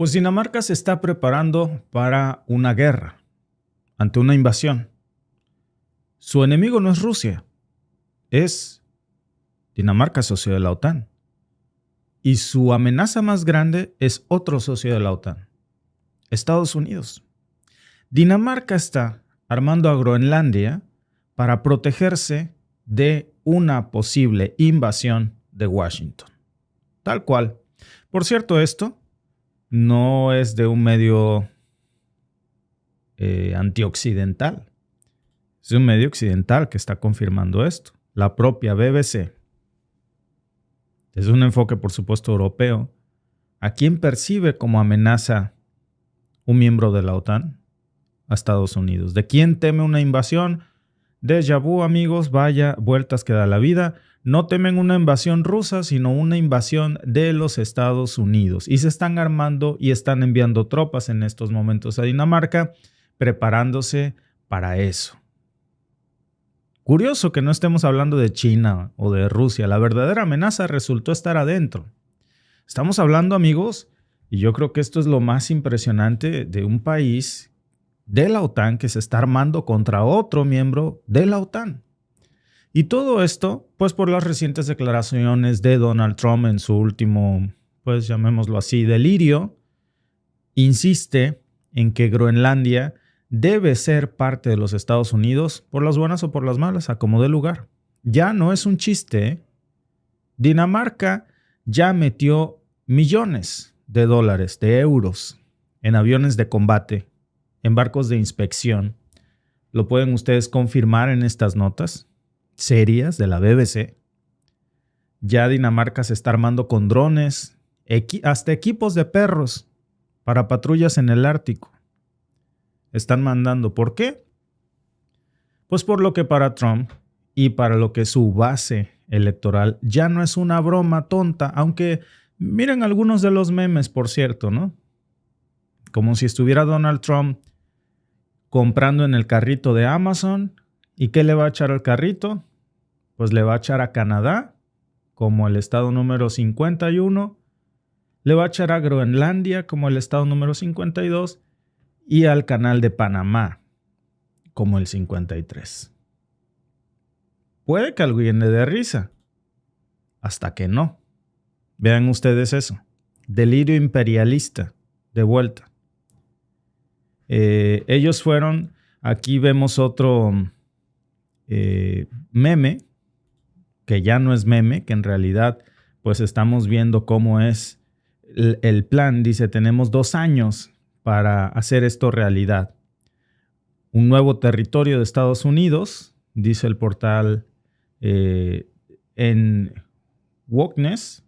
Pues Dinamarca se está preparando para una guerra, ante una invasión. Su enemigo no es Rusia, es Dinamarca, socio de la OTAN. Y su amenaza más grande es otro socio de la OTAN, Estados Unidos. Dinamarca está armando a Groenlandia para protegerse de una posible invasión de Washington. Tal cual. Por cierto, esto no es de un medio antioccidental. Es de un medio occidental que está confirmando esto. La propia BBC. Es un enfoque, por supuesto, europeo. ¿A quién percibe como amenaza un miembro de la OTAN? A Estados Unidos. ¿De quién teme una invasión? Déjà vu, amigos, vaya vueltas que da la vida. No temen una invasión rusa, sino una invasión de los Estados Unidos. Y se están armando y están enviando tropas en estos momentos a Dinamarca, preparándose para eso. Curioso que no estemos hablando de China o de Rusia. La verdadera amenaza resultó estar adentro. Estamos hablando, amigos, y yo creo que esto es lo más impresionante de un país de la OTAN que se está armando contra otro miembro de la OTAN. Y todo esto, pues por las recientes declaraciones de Donald Trump en su último, pues llamémoslo así, delirio, insiste en que Groenlandia debe ser parte de los Estados Unidos por las buenas o por las malas, a como dé lugar. Ya no es un chiste, ¿eh? Dinamarca ya metió millones de dólares, de euros, en aviones de combate, en barcos de inspección. Lo pueden ustedes confirmar en estas notas serias de la BBC. Ya Dinamarca se está armando con drones, hasta equipos de perros para patrullas en el Ártico. Están mandando. ¿Por qué? Pues por lo que para Trump y para lo que su base electoral ya no es una broma tonta, aunque miren algunos de los memes, por cierto, ¿no? Como si estuviera Donald Trump comprando en el carrito de Amazon. ¿Y qué le va a echar al carrito? Pues le va a echar a Canadá, como el estado número 51, le va a echar a Groenlandia, como el estado número 52, y al canal de Panamá, como el 53. Puede que alguien le dé risa, hasta que no. Vean ustedes eso. Delirio imperialista, de vuelta. Ellos fueron, aquí vemos otro meme, que ya no es meme, que en realidad pues estamos viendo cómo es el plan. Dice, tenemos 2 años para hacer esto realidad. Un nuevo territorio de Estados Unidos, dice el portal en Wokeness,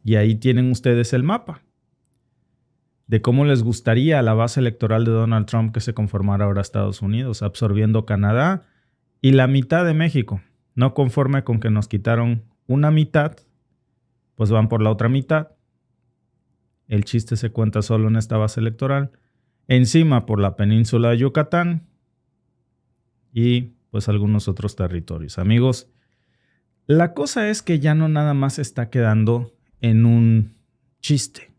y ahí tienen ustedes el mapa de cómo les gustaría a la base electoral de Donald Trump que se conformara ahora Estados Unidos, absorbiendo Canadá y la mitad de México. No conforme con que nos quitaron una mitad, pues van por la otra mitad. El chiste se cuenta solo en esta base electoral. Encima por la península de Yucatán y pues algunos otros territorios. Amigos, la cosa es que ya no nada más se está quedando en un chiste.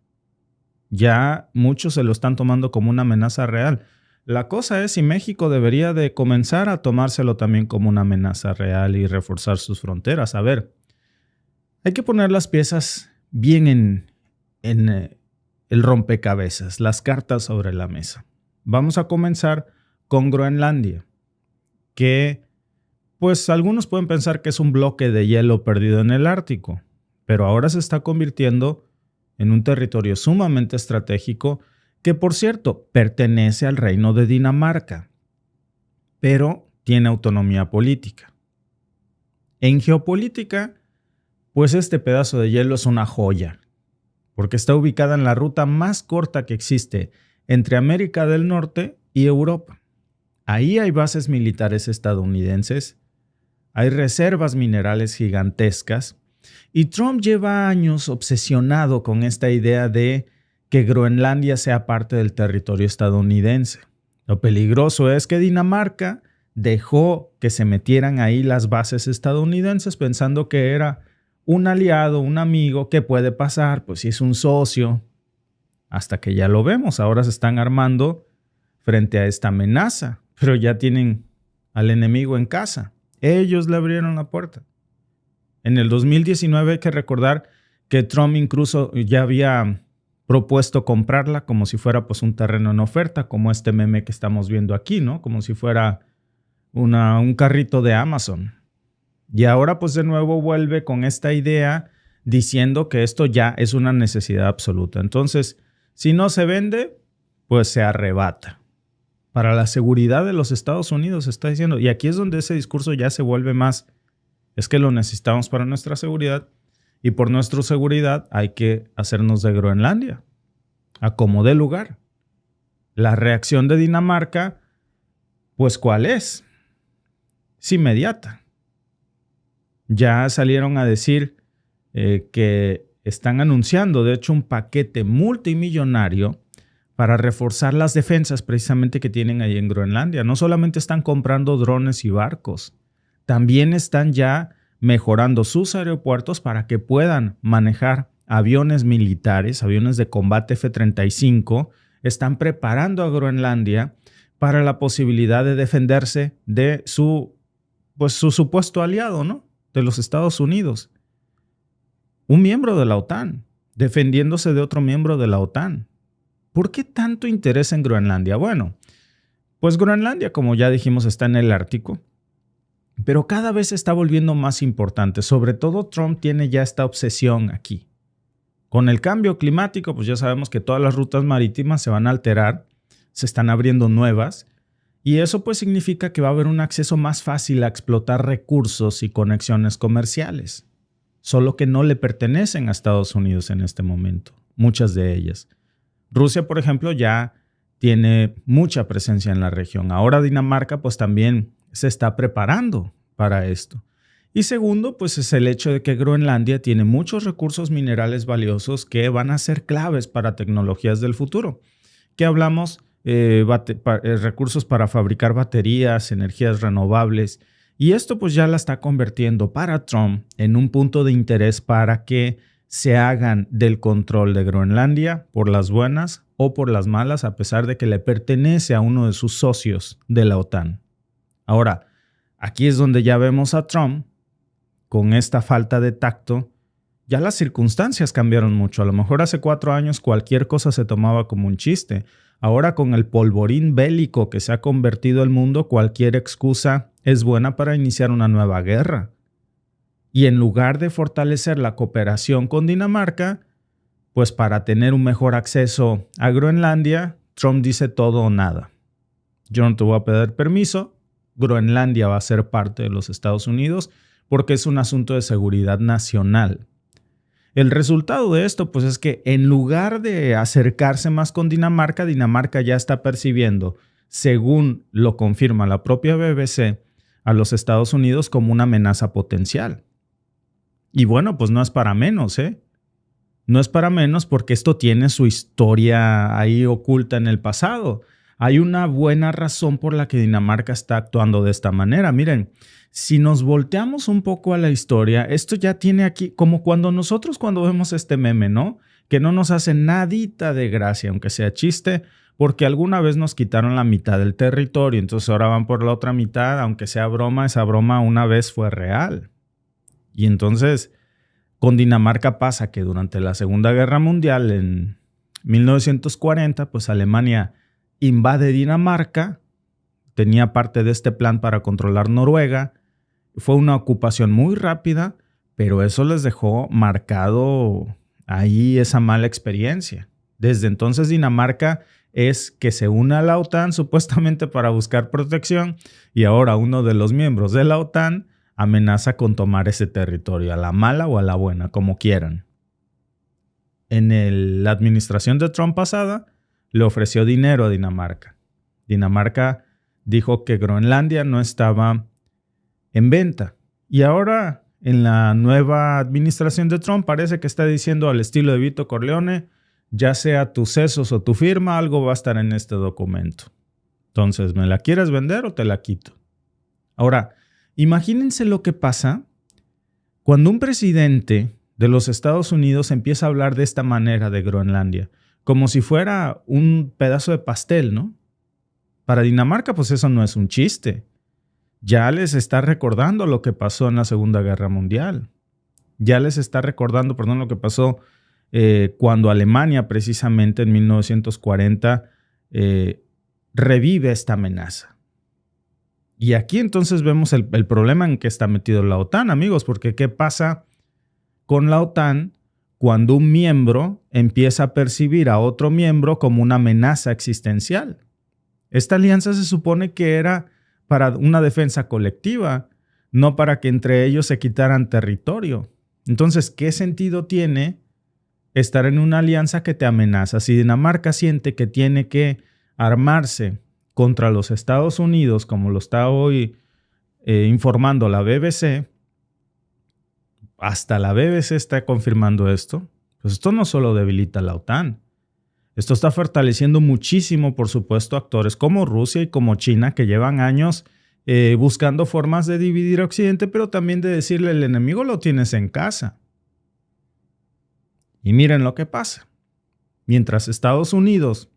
Ya muchos se lo están tomando como una amenaza real. La cosa es si México debería de comenzar a tomárselo también como una amenaza real y reforzar sus fronteras. A ver, hay que poner las piezas bien en el rompecabezas, las cartas sobre la mesa. Vamos a comenzar con Groenlandia, que pues algunos pueden pensar que es un bloque de hielo perdido en el Ártico, pero ahora se está convirtiendo en un territorio sumamente estratégico que, por cierto, pertenece al reino de Dinamarca, pero tiene autonomía política. En geopolítica, pues este pedazo de hielo es una joya, porque está ubicada en la ruta más corta que existe entre América del Norte y Europa. Ahí hay bases militares estadounidenses, hay reservas minerales gigantescas, y Trump lleva años obsesionado con esta idea de que Groenlandia sea parte del territorio estadounidense. Lo peligroso es que Dinamarca dejó que se metieran ahí las bases estadounidenses pensando que era un aliado, un amigo, que puede pasar, pues si es un socio. hasta que ya lo vemos. Ahora se están armando frente a esta amenaza, pero ya tienen al enemigo en casa. Ellos le abrieron la puerta. En el 2019 hay que recordar que Trump incluso ya había propuesto comprarla como si fuera pues un terreno en oferta, como este meme que estamos viendo aquí, ¿no? Como si fuera un carrito de Amazon. Y ahora pues de nuevo vuelve con esta idea diciendo que esto ya es una necesidad absoluta. Entonces, si no se vende, pues se arrebata. Para la seguridad de los Estados Unidos está diciendo, y aquí es donde ese discurso ya se vuelve más, es que lo necesitamos para nuestra seguridad y por nuestra seguridad hay que hacernos de Groenlandia, a como dé lugar. La reacción de Dinamarca, pues ¿cuál es? Es inmediata. Ya salieron a decir que están anunciando, de hecho, un paquete multimillonario para reforzar las defensas precisamente que tienen ahí en Groenlandia. No solamente están comprando drones y barcos, también están ya mejorando sus aeropuertos para que puedan manejar aviones militares, aviones de combate F-35. Están preparando a Groenlandia para la posibilidad de defenderse de su supuesto aliado, ¿no? De los Estados Unidos. Un miembro de la OTAN, defendiéndose de otro miembro de la OTAN. ¿Por qué tanto interés en Groenlandia? Bueno, pues Groenlandia, como ya dijimos, está en el Ártico, pero cada vez se está volviendo más importante. Sobre todo Trump tiene ya esta obsesión aquí. Con el cambio climático, pues ya sabemos que todas las rutas marítimas se van a alterar, se están abriendo nuevas, y eso pues significa que va a haber un acceso más fácil a explotar recursos y conexiones comerciales, solo que no le pertenecen a Estados Unidos en este momento, muchas de ellas. Rusia, por ejemplo, ya tiene mucha presencia en la región. Ahora Dinamarca pues también se está preparando para esto. Y segundo, pues es el hecho de que Groenlandia tiene muchos recursos minerales valiosos que van a ser claves para tecnologías del futuro. ¿Qué hablamos? Recursos para fabricar baterías, energías renovables. Y esto pues ya la está convirtiendo para Trump en un punto de interés para que se hagan del control de Groenlandia por las buenas o por las malas, a pesar de que le pertenece a uno de sus socios de la OTAN. Ahora, aquí es donde ya vemos a Trump con esta falta de tacto. Ya las circunstancias cambiaron mucho. A lo mejor hace 4 años cualquier cosa se tomaba como un chiste. Ahora con el polvorín bélico que se ha convertido el mundo, cualquier excusa es buena para iniciar una nueva guerra. Y en lugar de fortalecer la cooperación con Dinamarca, pues para tener un mejor acceso a Groenlandia, Trump dice todo o nada. Yo no te voy a pedir permiso, Groenlandia va a ser parte de los Estados Unidos porque es un asunto de seguridad nacional. El resultado de esto pues es que en lugar de acercarse más con Dinamarca, Dinamarca ya está percibiendo, según lo confirma la propia BBC, a los Estados Unidos como una amenaza potencial. Y bueno, pues no es para menos, ¿eh? No es para menos porque esto tiene su historia ahí oculta en el pasado. Hay una buena razón por la que Dinamarca está actuando de esta manera. Miren, si nos volteamos un poco a la historia, esto ya tiene aquí, como cuando vemos este meme, ¿no? Que no nos hace nadita de gracia, aunque sea chiste, porque alguna vez nos quitaron la mitad del territorio, entonces ahora van por la otra mitad, aunque sea broma, esa broma una vez fue real. Y entonces, con Dinamarca pasa que durante la Segunda Guerra Mundial, en 1940, pues Alemania invade Dinamarca, tenía parte de este plan para controlar Noruega. Fue una ocupación muy rápida, pero eso les dejó marcado ahí esa mala experiencia. Desde entonces Dinamarca es que se une a la OTAN supuestamente para buscar protección y ahora uno de los miembros de la OTAN amenaza con tomar ese territorio, a la mala o a la buena, como quieran. En la administración de Trump pasada, le ofreció dinero a Dinamarca. Dinamarca dijo que Groenlandia no estaba en venta. Y ahora, en la nueva administración de Trump, parece que está diciendo al estilo de Vito Corleone, ya sea tus sesos o tu firma, algo va a estar en este documento. Entonces, ¿me la quieres vender o te la quito? Ahora, imagínense lo que pasa cuando un presidente de los Estados Unidos empieza a hablar de esta manera de Groenlandia. como si fuera un pedazo de pastel, ¿no? Para Dinamarca, pues eso no es un chiste. Ya les está recordando lo que pasó en la Segunda Guerra Mundial. Ya les está recordando, perdón, lo que pasó cuando Alemania, precisamente en 1940, revive esta amenaza. Y aquí entonces vemos el problema en que está metido la OTAN, amigos, porque ¿qué pasa con la OTAN cuando un miembro empieza a percibir a otro miembro como una amenaza existencial? Esta alianza se supone que era para una defensa colectiva, no para que entre ellos se quitaran territorio. Entonces, ¿qué sentido tiene estar en una alianza que te amenaza? Si Dinamarca siente que tiene que armarse contra los Estados Unidos, como lo está hoy informando la BBC, hasta la BBC está confirmando esto, pues esto no solo debilita a la OTAN, esto está fortaleciendo muchísimo, por supuesto, actores como Rusia y como China, que llevan años buscando formas de dividir a Occidente, pero también de decirle el enemigo lo tienes en casa. Y miren lo que pasa. Mientras Estados Unidos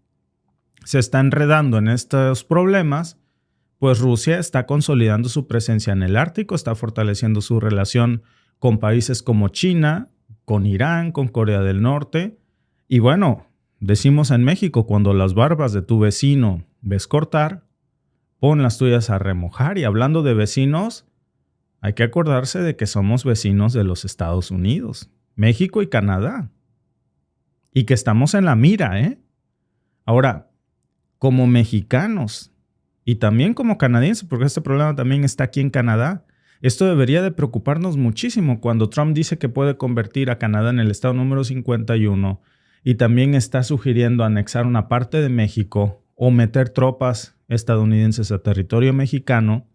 se está enredando en estos problemas, pues Rusia está consolidando su presencia en el Ártico, está fortaleciendo su relación con países como China, con Irán, con Corea del Norte. Y bueno, decimos en México, cuando las barbas de tu vecino ves cortar, pon las tuyas a remojar. Y hablando de vecinos, hay que acordarse de que somos vecinos de los Estados Unidos, México y Canadá. Y que estamos en la mira, ¿eh? Ahora, como mexicanos y también como canadienses, porque este problema también está aquí en Canadá, esto debería de preocuparnos muchísimo cuando Trump dice que puede convertir a Canadá en el estado número 51 y también está sugiriendo anexar una parte de México o meter tropas estadounidenses a territorio mexicano.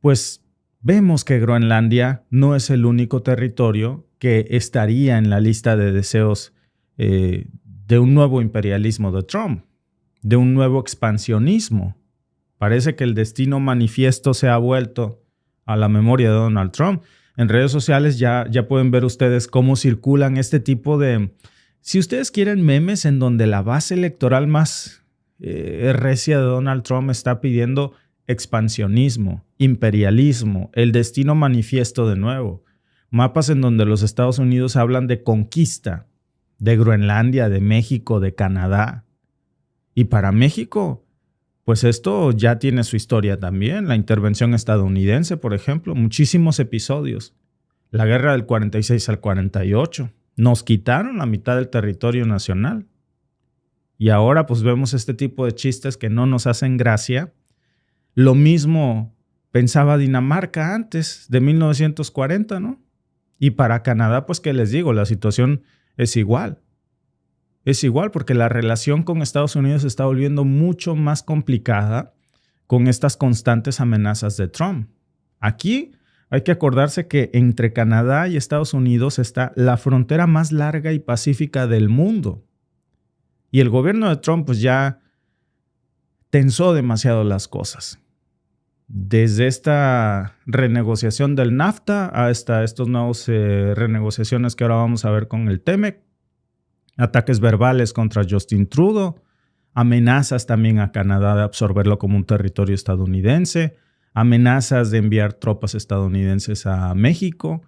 Pues vemos que Groenlandia no es el único territorio que estaría en la lista de deseos de un nuevo imperialismo de Trump, de un nuevo expansionismo. Parece que el destino manifiesto se ha vuelto a la memoria de Donald Trump. En redes sociales ya pueden ver ustedes cómo circulan este tipo de, si ustedes quieren, memes en donde la base electoral más recia de Donald Trump está pidiendo expansionismo, imperialismo, el destino manifiesto de nuevo. Mapas en donde los Estados Unidos hablan de conquista, de Groenlandia, de México, de Canadá. Y para México, pues esto ya tiene su historia también. La intervención estadounidense, por ejemplo, muchísimos episodios. La guerra del 46 al 48. Nos quitaron la mitad del territorio nacional. Y ahora pues vemos este tipo de chistes que no nos hacen gracia. Lo mismo pensaba Dinamarca antes de 1940, ¿no? Y para Canadá, pues qué les digo, la situación es igual. Es igual porque la relación con Estados Unidos se está volviendo mucho más complicada con estas constantes amenazas de Trump. Aquí hay que acordarse que entre Canadá y Estados Unidos está la frontera más larga y pacífica del mundo. Y el gobierno de Trump pues ya tensó demasiado las cosas. Desde esta renegociación del NAFTA hasta estos nuevos renegociaciones que ahora vamos a ver con el TEMEC, ataques verbales contra Justin Trudeau, amenazas también a Canadá de absorberlo como un territorio estadounidense, amenazas de enviar tropas estadounidenses a México.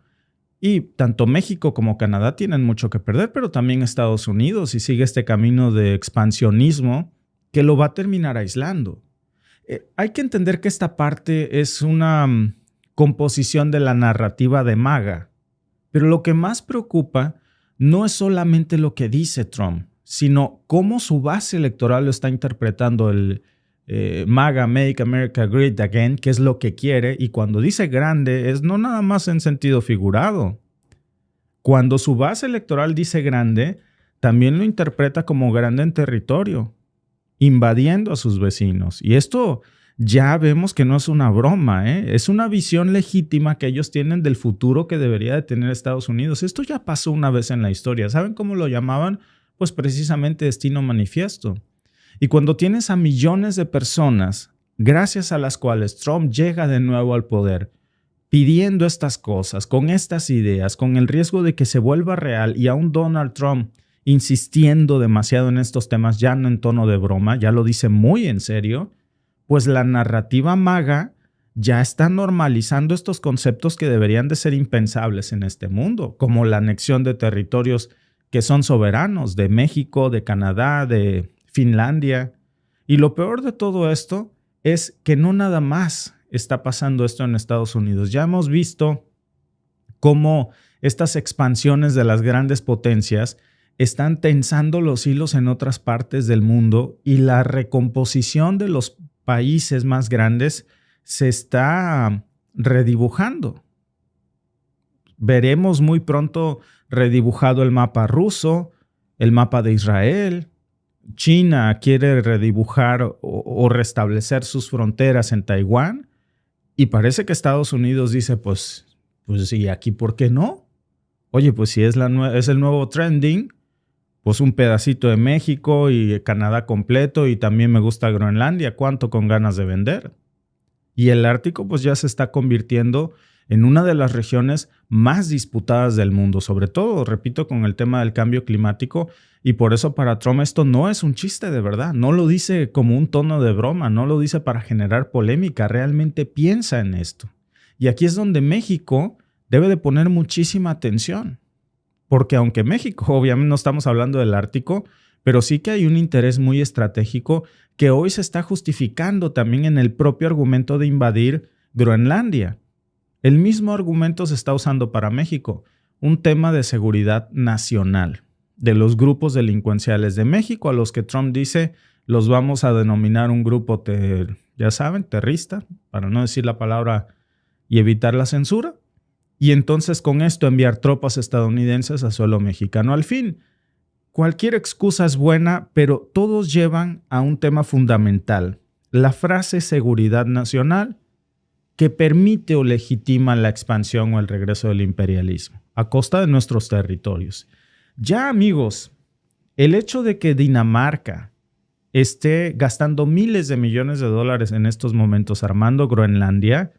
Y tanto México como Canadá tienen mucho que perder, pero también Estados Unidos, y sigue este camino de expansionismo que lo va a terminar aislando. Hay que entender que esta parte es una composición de la narrativa de MAGA, pero lo que más preocupa no es solamente lo que dice Trump, sino cómo su base electoral lo está interpretando el MAGA, Make America Great Again, que es lo que quiere, y cuando dice grande es no nada más en sentido figurado. Cuando su base electoral dice grande, también lo interpreta como grande en territorio, invadiendo a sus vecinos. Y esto ya vemos que no es una broma, es una visión legítima que ellos tienen del futuro que debería de tener Estados Unidos. Esto ya pasó una vez en la historia. ¿Saben cómo lo llamaban? Pues precisamente destino manifiesto. Y cuando tienes a millones de personas, gracias a las cuales Trump llega de nuevo al poder, pidiendo estas cosas, con estas ideas, con el riesgo de que se vuelva real y aún Donald Trump insistiendo demasiado en estos temas, ya no en tono de broma, ya lo dice muy en serio, pues la narrativa MAGA ya está normalizando estos conceptos que deberían de ser impensables en este mundo, como la anexión de territorios que son soberanos, de México, de Canadá, de Finlandia. Y lo peor de todo esto es que no nada más está pasando esto en Estados Unidos. Ya hemos visto cómo estas expansiones de las grandes potencias están tensando los hilos en otras partes del mundo y la recomposición de los países más grandes se está redibujando. Veremos muy pronto redibujado el mapa ruso, el mapa de Israel. China quiere redibujar o restablecer sus fronteras en Taiwán y parece que Estados Unidos dice, pues sí, aquí ¿por qué no? Oye, pues si es el nuevo trending, pues un pedacito de México y Canadá completo y también me gusta Groenlandia, ¿cuánto con ganas de vender? Y el Ártico pues ya se está convirtiendo en una de las regiones más disputadas del mundo, sobre todo, repito, con el tema del cambio climático, y por eso para Trump esto no es un chiste de verdad, no lo dice como un tono de broma, no lo dice para generar polémica, realmente piensa en esto. Y aquí es donde México debe de poner muchísima atención, porque aunque México, obviamente no estamos hablando del Ártico, pero sí que hay un interés muy estratégico que hoy se está justificando también en el propio argumento de invadir Groenlandia. El mismo argumento se está usando para México, un tema de seguridad nacional, de los grupos delincuenciales de México, a los que Trump dice los vamos a denominar un grupo, ya saben, terrorista, para no decir la palabra y evitar la censura, y entonces con esto enviar tropas estadounidenses a suelo mexicano. Al fin, cualquier excusa es buena, pero todos llevan a un tema fundamental, la frase seguridad nacional, que permite o legitima la expansión o el regreso del imperialismo a costa de nuestros territorios. Ya, amigos, el hecho de que Dinamarca esté gastando miles de millones de dólares en estos momentos armando Groenlandia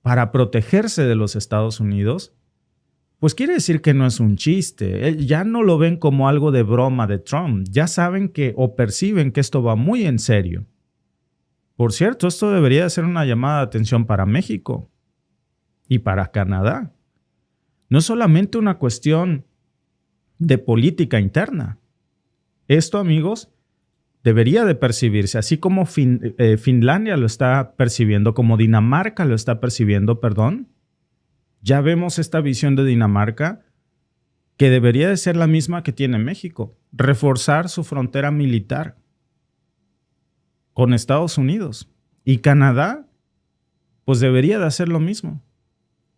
para protegerse de los Estados Unidos, pues quiere decir que no es un chiste. Ya no lo ven como algo de broma de Trump. Ya saben que o perciben que esto va muy en serio. Por cierto, esto debería ser una llamada de atención para México y para Canadá. No es solamente una cuestión de política interna. Esto, amigos, debería de percibirse, así como Finlandia lo está percibiendo, como Dinamarca lo está percibiendo, perdón. Ya vemos esta visión de Dinamarca que debería de ser la misma que tiene México, reforzar su frontera militar con Estados Unidos. Y Canadá, pues debería de hacer lo mismo.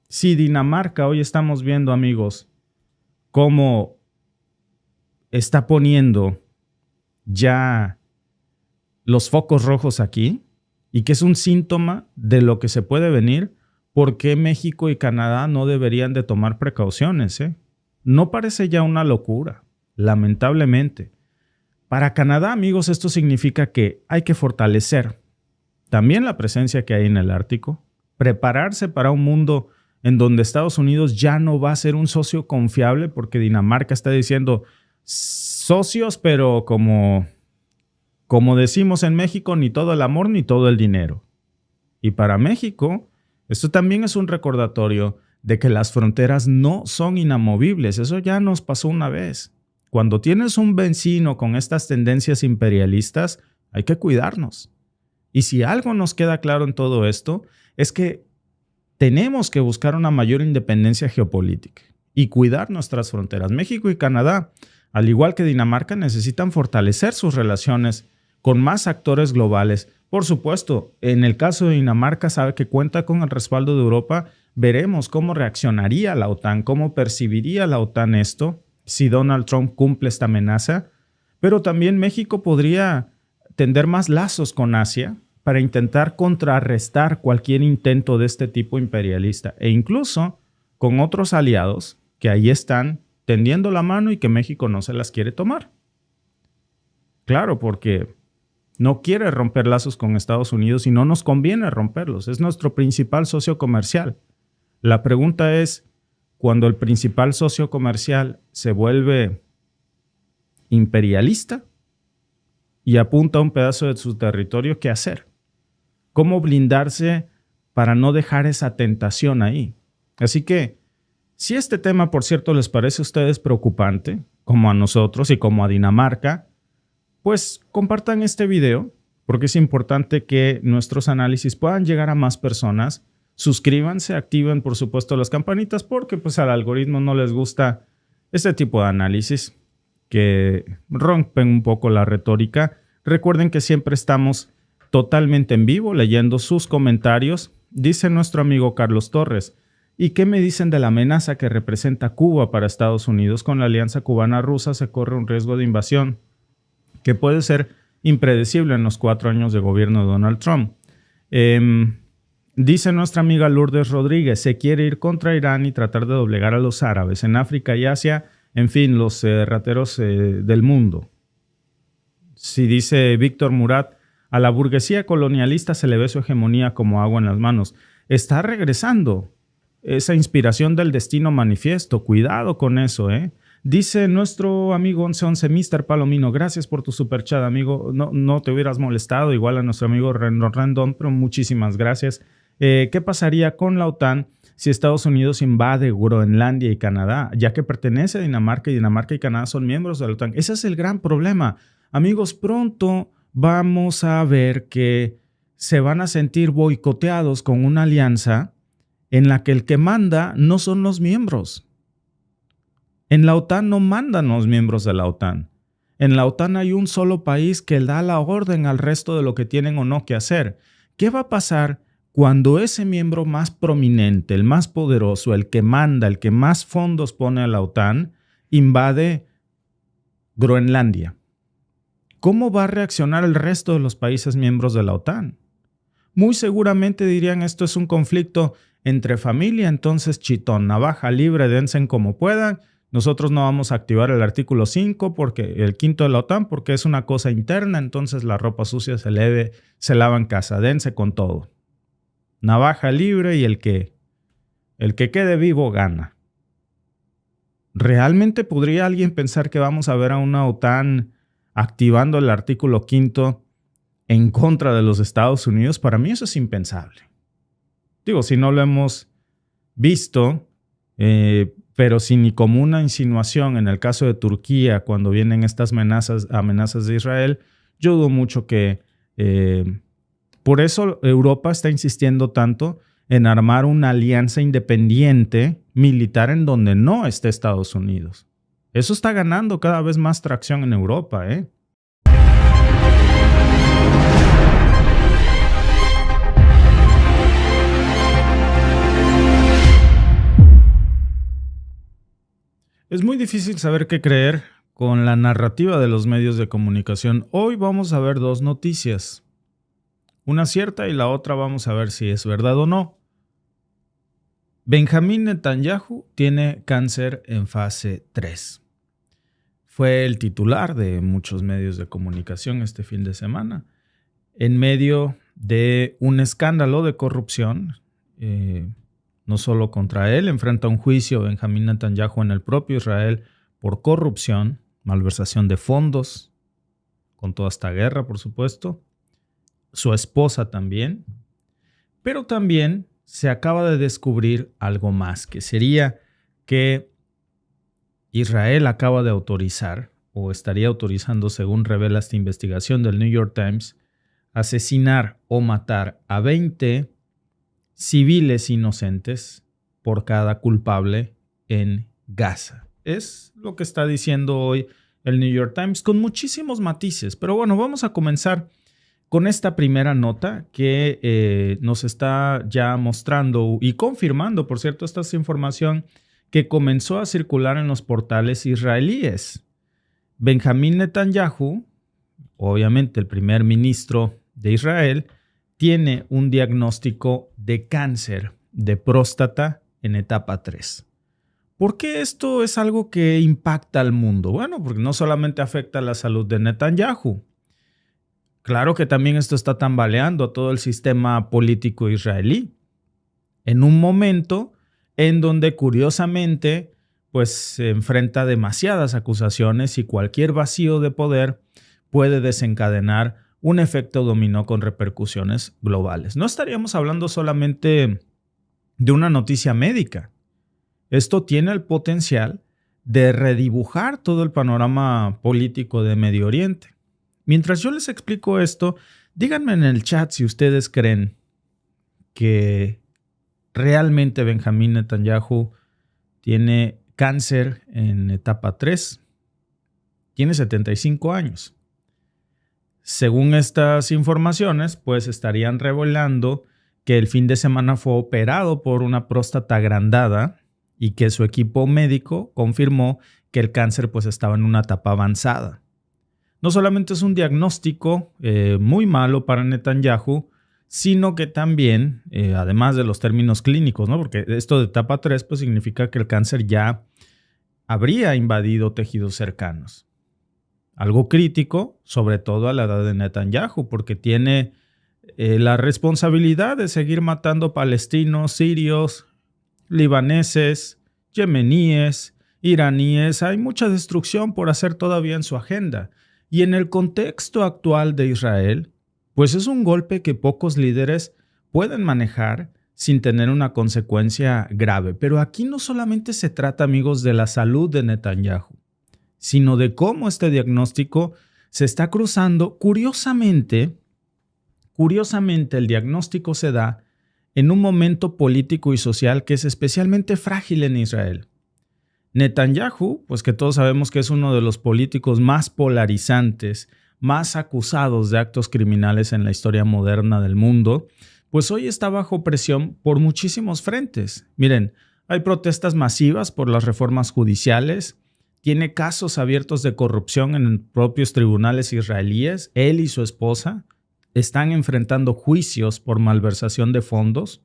Si Dinamarca, hoy estamos viendo, amigos, cómo está poniendo ya los focos rojos aquí y que es un síntoma de lo que se puede venir, ¿por qué México y Canadá no deberían de tomar precauciones? No parece ya una locura, lamentablemente. Para Canadá, amigos, esto significa que hay que fortalecer también la presencia que hay en el Ártico, prepararse para un mundo en donde Estados Unidos ya no va a ser un socio confiable, porque Dinamarca está diciendo socios, pero como decimos en México, ni todo el amor ni todo el dinero. Y para México, esto también es un recordatorio de que las fronteras no son inamovibles. Eso ya nos pasó una vez. Cuando tienes un vecino con estas tendencias imperialistas, hay que cuidarnos. Y si algo nos queda claro en todo esto, es que tenemos que buscar una mayor independencia geopolítica y cuidar nuestras fronteras. México y Canadá, al igual que Dinamarca, necesitan fortalecer sus relaciones con más actores globales. Por supuesto, en el caso de Dinamarca, sabe que cuenta con el respaldo de Europa. Veremos cómo reaccionaría la OTAN, cómo percibiría la OTAN esto, si Donald Trump cumple esta amenaza, pero también México podría tender más lazos con Asia para intentar contrarrestar cualquier intento de este tipo imperialista e incluso con otros aliados que ahí están tendiendo la mano y que México no se las quiere tomar. Claro, porque no quiere romper lazos con Estados Unidos y no nos conviene romperlos. Es nuestro principal socio comercial. La pregunta es, cuando el principal socio comercial se vuelve imperialista y apunta a un pedazo de su territorio que hacer. ¿Cómo blindarse para no dejar esa tentación ahí? Así que, si este tema, por cierto, les parece a ustedes preocupante, como a nosotros y como a Dinamarca, pues compartan este video, porque es importante que nuestros análisis puedan llegar a más personas. Suscríbanse, activen por supuesto las campanitas, porque pues al algoritmo no les gusta este tipo de análisis que rompen un poco la retórica. Recuerden que siempre estamos totalmente en vivo leyendo sus comentarios. Dice nuestro amigo Carlos Torres: ¿y qué me dicen de la amenaza que representa Cuba para Estados Unidos? Con la alianza cubana-rusa se corre un riesgo de invasión que puede ser impredecible en los 4 años de gobierno de Donald Trump. Dice nuestra amiga Lourdes Rodríguez: se quiere ir contra Irán y tratar de doblegar a los árabes en África y Asia, en fin, los rateros del mundo. Si dice Víctor Murat: a la burguesía colonialista se le ve su hegemonía como agua en las manos. Está regresando esa inspiración del destino manifiesto. Cuidado con eso, ¿eh? Dice nuestro amigo 1111, Mr. Palomino: gracias por tu superchat, amigo. No te hubieras molestado. Igual a nuestro amigo Rendón, pero muchísimas gracias. ¿Qué pasaría con la OTAN si Estados Unidos invade Groenlandia y Canadá, ya que pertenece a Dinamarca y Canadá son miembros de la OTAN? Ese es el gran problema. Amigos, pronto vamos a ver que se van a sentir boicoteados con una alianza en la que el que manda no son los miembros. En la OTAN no mandan los miembros de la OTAN. En la OTAN hay un solo país que da la orden al resto de lo que tienen o no que hacer. ¿Qué va a pasar cuando ese miembro más prominente, el más poderoso, el que manda, el que más fondos pone a la OTAN, invade Groenlandia? ¿Cómo va a reaccionar el resto de los países miembros de la OTAN? Muy seguramente dirían: esto es un conflicto entre familia, entonces chitón, navaja libre, dense como puedan. Nosotros no vamos a activar el artículo 5, porque el quinto de la OTAN, porque es una cosa interna, entonces la ropa sucia se lava en casa, dense con todo. Navaja libre y el que quede vivo gana. ¿Realmente podría alguien pensar que vamos a ver a una OTAN activando el artículo 5 en contra de los Estados Unidos? Para mí eso es impensable. Digo, si no lo hemos visto, pero si ni como una insinuación en el caso de Turquía, cuando vienen estas amenazas de Israel, yo dudo mucho que... por eso Europa está insistiendo tanto en armar una alianza independiente militar en donde no esté Estados Unidos. Eso está ganando cada vez más tracción en Europa, ¿eh? Es muy difícil saber qué creer con la narrativa de los medios de comunicación. Hoy vamos a ver 2 noticias. Una cierta y la otra vamos a ver si es verdad o no. Benjamín Netanyahu tiene cáncer en fase 3. Fue el titular de muchos medios de comunicación este fin de semana, en medio de un escándalo de corrupción. No solo contra él, enfrenta un juicio Benjamín Netanyahu en el propio Israel por corrupción, malversación de fondos, con toda esta guerra, por supuesto. Su esposa también. Pero también se acaba de descubrir algo más, que sería que Israel acaba de autorizar, o estaría autorizando, según revela esta investigación del New York Times, asesinar o matar a 20 civiles inocentes por cada culpable en Gaza. Es lo que está diciendo hoy el New York Times, con muchísimos matices. Pero bueno, vamos a comenzar con esta primera nota que nos está ya mostrando y confirmando, por cierto, esta es información que comenzó a circular en los portales israelíes. Benjamín Netanyahu, obviamente el primer ministro de Israel, tiene un diagnóstico de cáncer de próstata en etapa 3. ¿Por qué esto es algo que impacta al mundo? Bueno, porque no solamente afecta a la salud de Netanyahu. Claro que también esto está tambaleando a todo el sistema político israelí. En un momento en donde, curiosamente, pues se enfrenta demasiadas acusaciones y cualquier vacío de poder puede desencadenar un efecto dominó con repercusiones globales. No estaríamos hablando solamente de una noticia médica. Esto tiene el potencial de redibujar todo el panorama político de Medio Oriente. Mientras yo les explico esto, díganme en el chat si ustedes creen que realmente Benjamín Netanyahu tiene cáncer en etapa 3. Tiene 75 años. Según estas informaciones, pues estarían revelando que el fin de semana fue operado por una próstata agrandada y que su equipo médico confirmó que el cáncer pues estaba en una etapa avanzada. No solamente es un diagnóstico muy malo para Netanyahu, sino que también, además de los términos clínicos, ¿no? Porque esto de etapa 3 pues significa que el cáncer ya habría invadido tejidos cercanos. Algo crítico, sobre todo a la edad de Netanyahu, porque tiene la responsabilidad de seguir matando palestinos, sirios, libaneses, yemeníes, iraníes. Hay mucha destrucción por hacer todavía en su agenda. Y en el contexto actual de Israel, pues es un golpe que pocos líderes pueden manejar sin tener una consecuencia grave. Pero aquí no solamente se trata, amigos, de la salud de Netanyahu, sino de cómo este diagnóstico se está cruzando. Curiosamente, el diagnóstico se da en un momento político y social que es especialmente frágil en Israel. Netanyahu, pues que todos sabemos que es uno de los políticos más polarizantes, más acusados de actos criminales en la historia moderna del mundo, pues hoy está bajo presión por muchísimos frentes. Miren, hay protestas masivas por las reformas judiciales, tiene casos abiertos de corrupción en propios tribunales israelíes, él y su esposa están enfrentando juicios por malversación de fondos.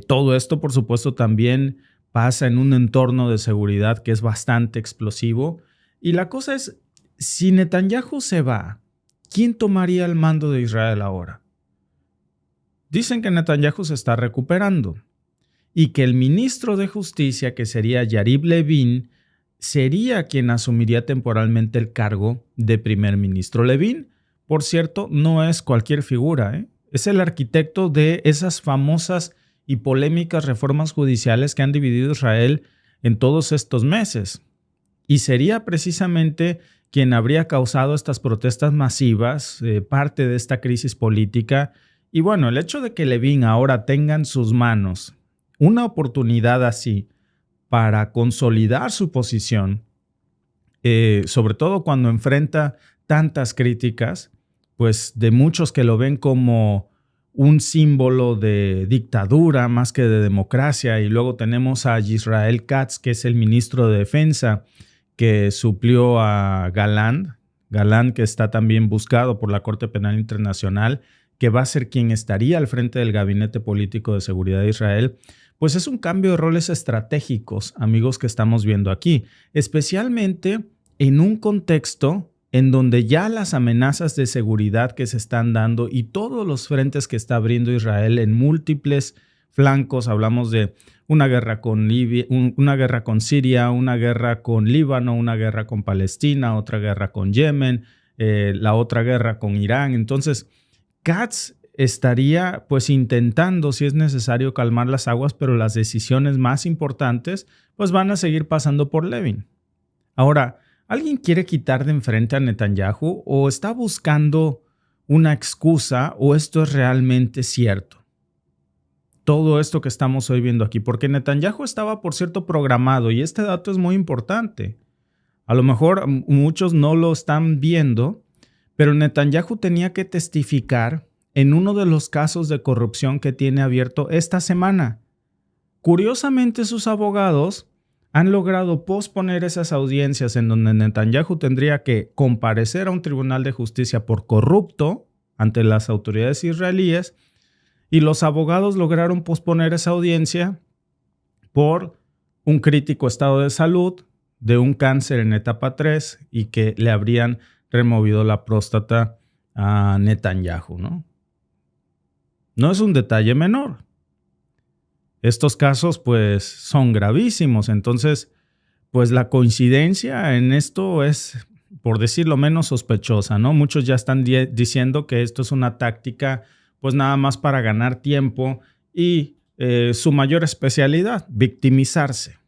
Todo esto, por supuesto, también pasa en un entorno de seguridad que es bastante explosivo. Y la cosa es, si Netanyahu se va, ¿quién tomaría el mando de Israel ahora? Dicen que Netanyahu se está recuperando y que el ministro de Justicia, que sería Yariv Levin, sería quien asumiría temporalmente el cargo de primer ministro. Levin, por cierto, no es cualquier figura, ¿eh? Es el arquitecto de esas famosas y polémicas reformas judiciales que han dividido Israel en todos estos meses. Y sería precisamente quien habría causado estas protestas masivas, parte de esta crisis política. Y bueno, el hecho de que Levin ahora tenga en sus manos una oportunidad así para consolidar su posición, sobre todo cuando enfrenta tantas críticas, pues de muchos que lo ven como un símbolo de dictadura más que de democracia. Y luego tenemos a Israel Katz, que es el ministro de Defensa, que suplió a Galland, que está también buscado por la Corte Penal Internacional, que va a ser quien estaría al frente del Gabinete Político de Seguridad de Israel. Pues es un cambio de roles estratégicos, amigos, que estamos viendo aquí, especialmente en un contexto en donde ya las amenazas de seguridad que se están dando y todos los frentes que está abriendo Israel en múltiples flancos, hablamos de una guerra con Libia, una guerra con Siria, una guerra con Líbano, una guerra con Palestina, otra guerra con Yemen, la otra guerra con Irán. Entonces, Katz estaría pues intentando, si es necesario, calmar las aguas, pero las decisiones más importantes pues van a seguir pasando por Levin. Ahora, ¿alguien quiere quitar de enfrente a Netanyahu o está buscando una excusa o esto es realmente cierto? Todo esto que estamos hoy viendo aquí, porque Netanyahu estaba, por cierto, programado y este dato es muy importante. A lo mejor muchos no lo están viendo, pero Netanyahu tenía que testificar en uno de los casos de corrupción que tiene abierto esta semana. Curiosamente, sus abogados han logrado posponer esas audiencias en donde Netanyahu tendría que comparecer a un tribunal de justicia por corrupto ante las autoridades israelíes, y los abogados lograron posponer esa audiencia por un crítico estado de salud, de un cáncer en etapa 3 y que le habrían removido la próstata a Netanyahu, ¿no? No es un detalle menor. Estos casos pues son gravísimos, entonces pues la coincidencia en esto es, por decirlo menos, sospechosa, ¿no? Muchos ya están diciendo que esto es una táctica, pues nada más para ganar tiempo y su mayor especialidad, victimizarse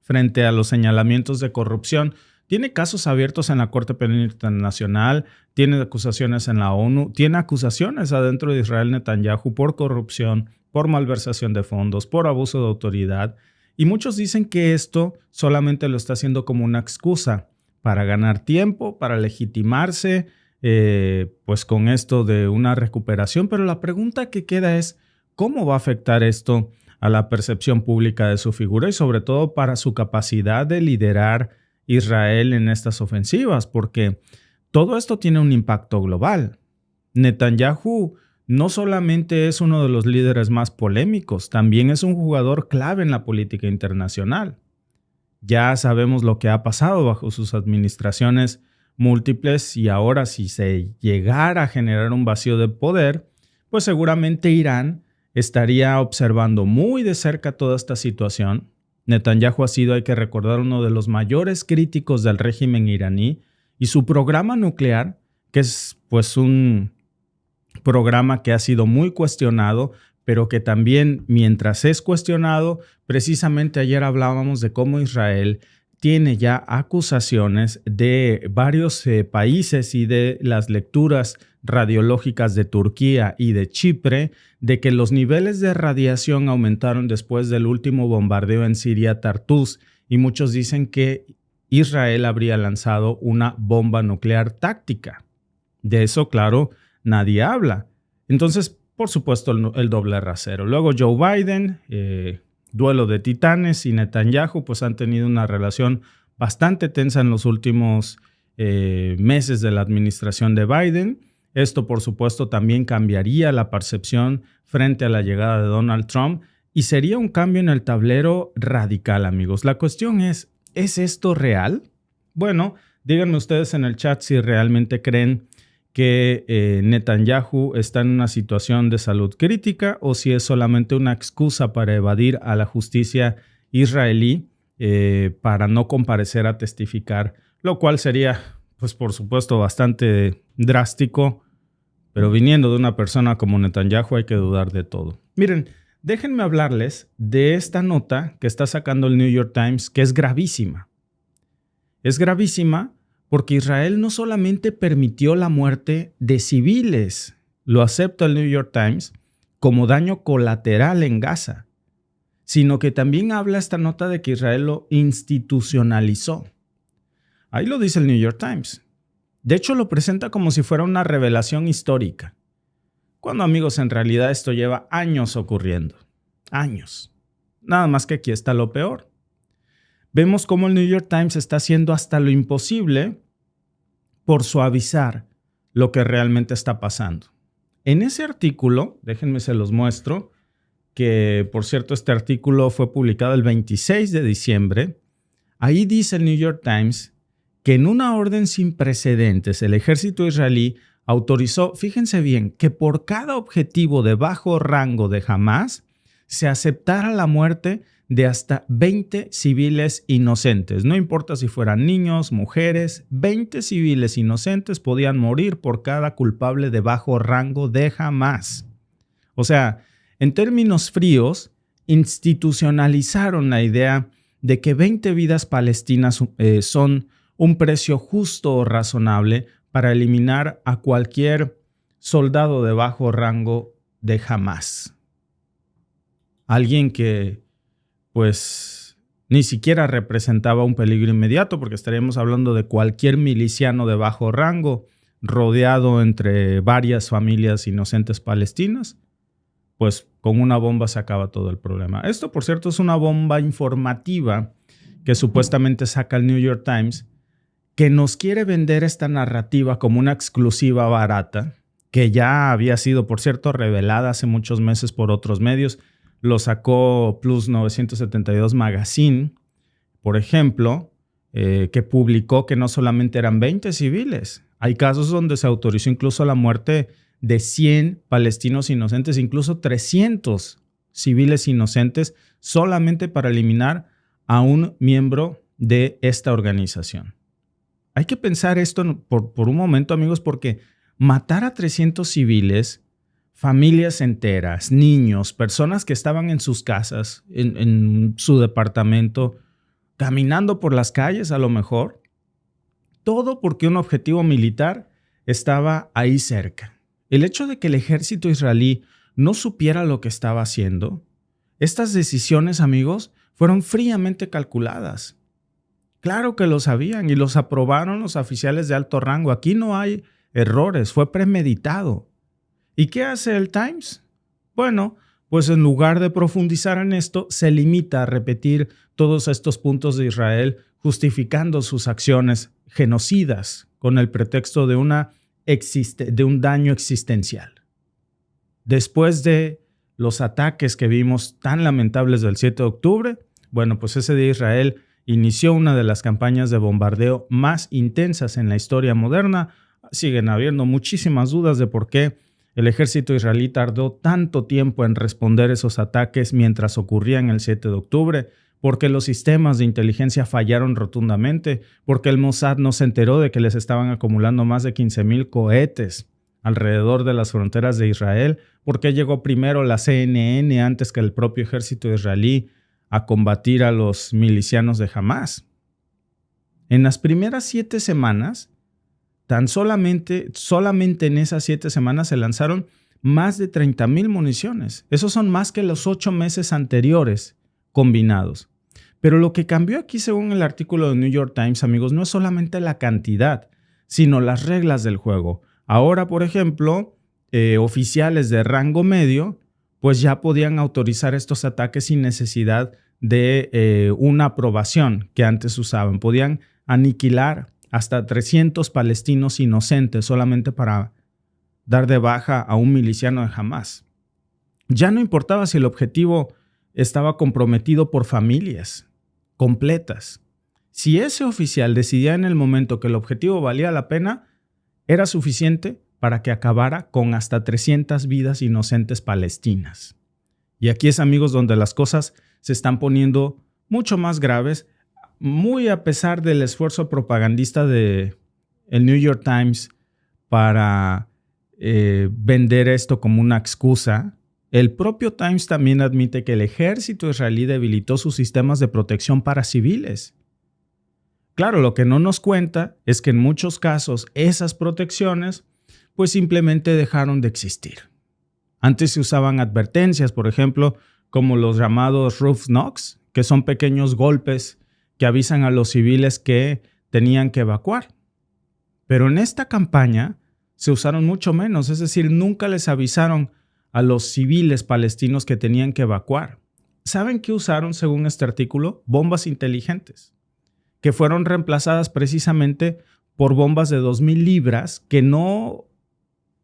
frente a los señalamientos de corrupción. Tiene casos abiertos en la Corte Penal Internacional, tiene acusaciones en la ONU, tiene acusaciones adentro de Israel Netanyahu por corrupción, por malversación de fondos, por abuso de autoridad. Y muchos dicen que esto solamente lo está haciendo como una excusa para ganar tiempo, para legitimarse, pues con esto de una recuperación. Pero la pregunta que queda es, ¿cómo va a afectar esto a la percepción pública de su figura y sobre todo para su capacidad de liderar Israel en estas ofensivas? Porque todo esto tiene un impacto global. Netanyahu no solamente es uno de los líderes más polémicos, también es un jugador clave en la política internacional. Ya sabemos lo que ha pasado bajo sus administraciones múltiples y ahora si se llegara a generar un vacío de poder, pues seguramente Irán estaría observando muy de cerca toda esta situación. Netanyahu ha sido, hay que recordar, uno de los mayores críticos del régimen iraní y su programa nuclear, que es pues un programa que ha sido muy cuestionado, pero que también mientras es cuestionado, precisamente ayer hablábamos de cómo Israel tiene ya acusaciones de varios países y de las lecturas radiológicas de Turquía y de Chipre, de que los niveles de radiación aumentaron después del último bombardeo en Siria, Tartus, y muchos dicen que Israel habría lanzado una bomba nuclear táctica. De eso, claro, nadie habla. Entonces, por supuesto, el doble rasero. Luego Joe Biden, duelo de titanes, y Netanyahu pues han tenido una relación bastante tensa en los últimos meses de la administración de Biden. Esto, por supuesto, también cambiaría la percepción frente a la llegada de Donald Trump y sería un cambio en el tablero radical, amigos. La cuestión ¿es esto real? Bueno, díganme ustedes en el chat si realmente creen que Netanyahu está en una situación de salud crítica o si es solamente una excusa para evadir a la justicia israelí para no comparecer a testificar, lo cual sería, pues por supuesto, bastante drástico, pero viniendo de una persona como Netanyahu hay que dudar de todo. Miren, déjenme hablarles de esta nota que está sacando el New York Times, que es gravísima. Es gravísima porque Israel no solamente permitió la muerte de civiles, lo acepta el New York Times, como daño colateral en Gaza, sino que también habla esta nota de que Israel lo institucionalizó. Ahí lo dice el New York Times. De hecho, lo presenta como si fuera una revelación histórica. Cuando, amigos, en realidad esto lleva años ocurriendo. Años. Nada más que aquí está lo peor. Vemos cómo el New York Times está haciendo hasta lo imposible por suavizar lo que realmente está pasando. En ese artículo, déjenme se los muestro, que por cierto este artículo fue publicado el 26 de diciembre, ahí dice el New York Times que en una orden sin precedentes el ejército israelí autorizó, fíjense bien, que por cada objetivo de bajo rango de Hamás se aceptara la muerte de hasta 20 civiles inocentes. No importa si fueran niños, mujeres, 20 civiles inocentes podían morir por cada culpable de bajo rango de Hamás. O sea, en términos fríos, institucionalizaron la idea de que 20 vidas palestinas son un precio justo o razonable para eliminar a cualquier soldado de bajo rango de Hamás. Alguien que pues ni siquiera representaba un peligro inmediato, porque estaríamos hablando de cualquier miliciano de bajo rango rodeado entre varias familias inocentes palestinas, pues con una bomba se acaba todo el problema. Esto, por cierto, es una bomba informativa que supuestamente saca el New York Times, que nos quiere vender esta narrativa como una exclusiva barata, que ya había sido, por cierto, revelada hace muchos meses por otros medios. Lo sacó Plus 972 Magazine, por ejemplo, que publicó que no solamente eran 20 civiles. Hay casos donde se autorizó incluso la muerte de 100 palestinos inocentes, incluso 300 civiles inocentes, solamente para eliminar a un miembro de esta organización. Hay que pensar esto por un momento, amigos, porque matar a 300 civiles, familias enteras, niños, personas que estaban en sus casas, en su departamento, caminando por las calles a lo mejor, todo porque un objetivo militar estaba ahí cerca. El hecho de que el ejército israelí no supiera lo que estaba haciendo, estas decisiones, amigos, fueron fríamente calculadas. Claro que lo sabían y los aprobaron los oficiales de alto rango. Aquí no hay errores, fue premeditado. ¿Y qué hace el Times? Bueno, pues en lugar de profundizar en esto, se limita a repetir todos estos puntos de Israel, justificando sus acciones genocidas con el pretexto de un daño existencial. Después de los ataques que vimos tan lamentables del 7 de octubre, bueno, pues ese día Israel inició una de las campañas de bombardeo más intensas en la historia moderna. Siguen habiendo muchísimas dudas de por qué el ejército israelí tardó tanto tiempo en responder esos ataques mientras ocurrían el 7 de octubre, porque los sistemas de inteligencia fallaron rotundamente, porque el Mossad no se enteró de que les estaban acumulando más de 15,000 cohetes alrededor de las fronteras de Israel, porque llegó primero la CNN antes que el propio ejército israelí a combatir a los milicianos de Hamás. En las primeras 7 semanas, solamente en esas 7 semanas se lanzaron más de 30,000 municiones. Esos son más que los 8 meses anteriores combinados. Pero lo que cambió aquí, según el artículo de New York Times, amigos, no es solamente la cantidad, sino las reglas del juego. Ahora, por ejemplo, oficiales de rango medio pues ya podían autorizar estos ataques sin necesidad de una aprobación que antes usaban. Podían aniquilar hasta 300 palestinos inocentes solamente para dar de baja a un miliciano de Hamás. Ya no importaba si el objetivo estaba comprometido por familias completas. Si ese oficial decidía en el momento que el objetivo valía la pena, era suficiente para que acabara con hasta 300 vidas inocentes palestinas. Y aquí es, amigos, donde las cosas se están poniendo mucho más graves, muy a pesar del esfuerzo propagandista de el New York Times para vender esto como una excusa. El propio Times también admite que el ejército israelí debilitó sus sistemas de protección para civiles. Claro, lo que no nos cuenta es que en muchos casos esas protecciones pues simplemente dejaron de existir. Antes se usaban advertencias, por ejemplo, como los llamados roof knocks, que son pequeños golpes que avisan a los civiles que tenían que evacuar. Pero en esta campaña se usaron mucho menos, es decir, nunca les avisaron a los civiles palestinos que tenían que evacuar. ¿Saben qué usaron según este artículo? Bombas inteligentes, que fueron reemplazadas precisamente por bombas de 2,000 libras que no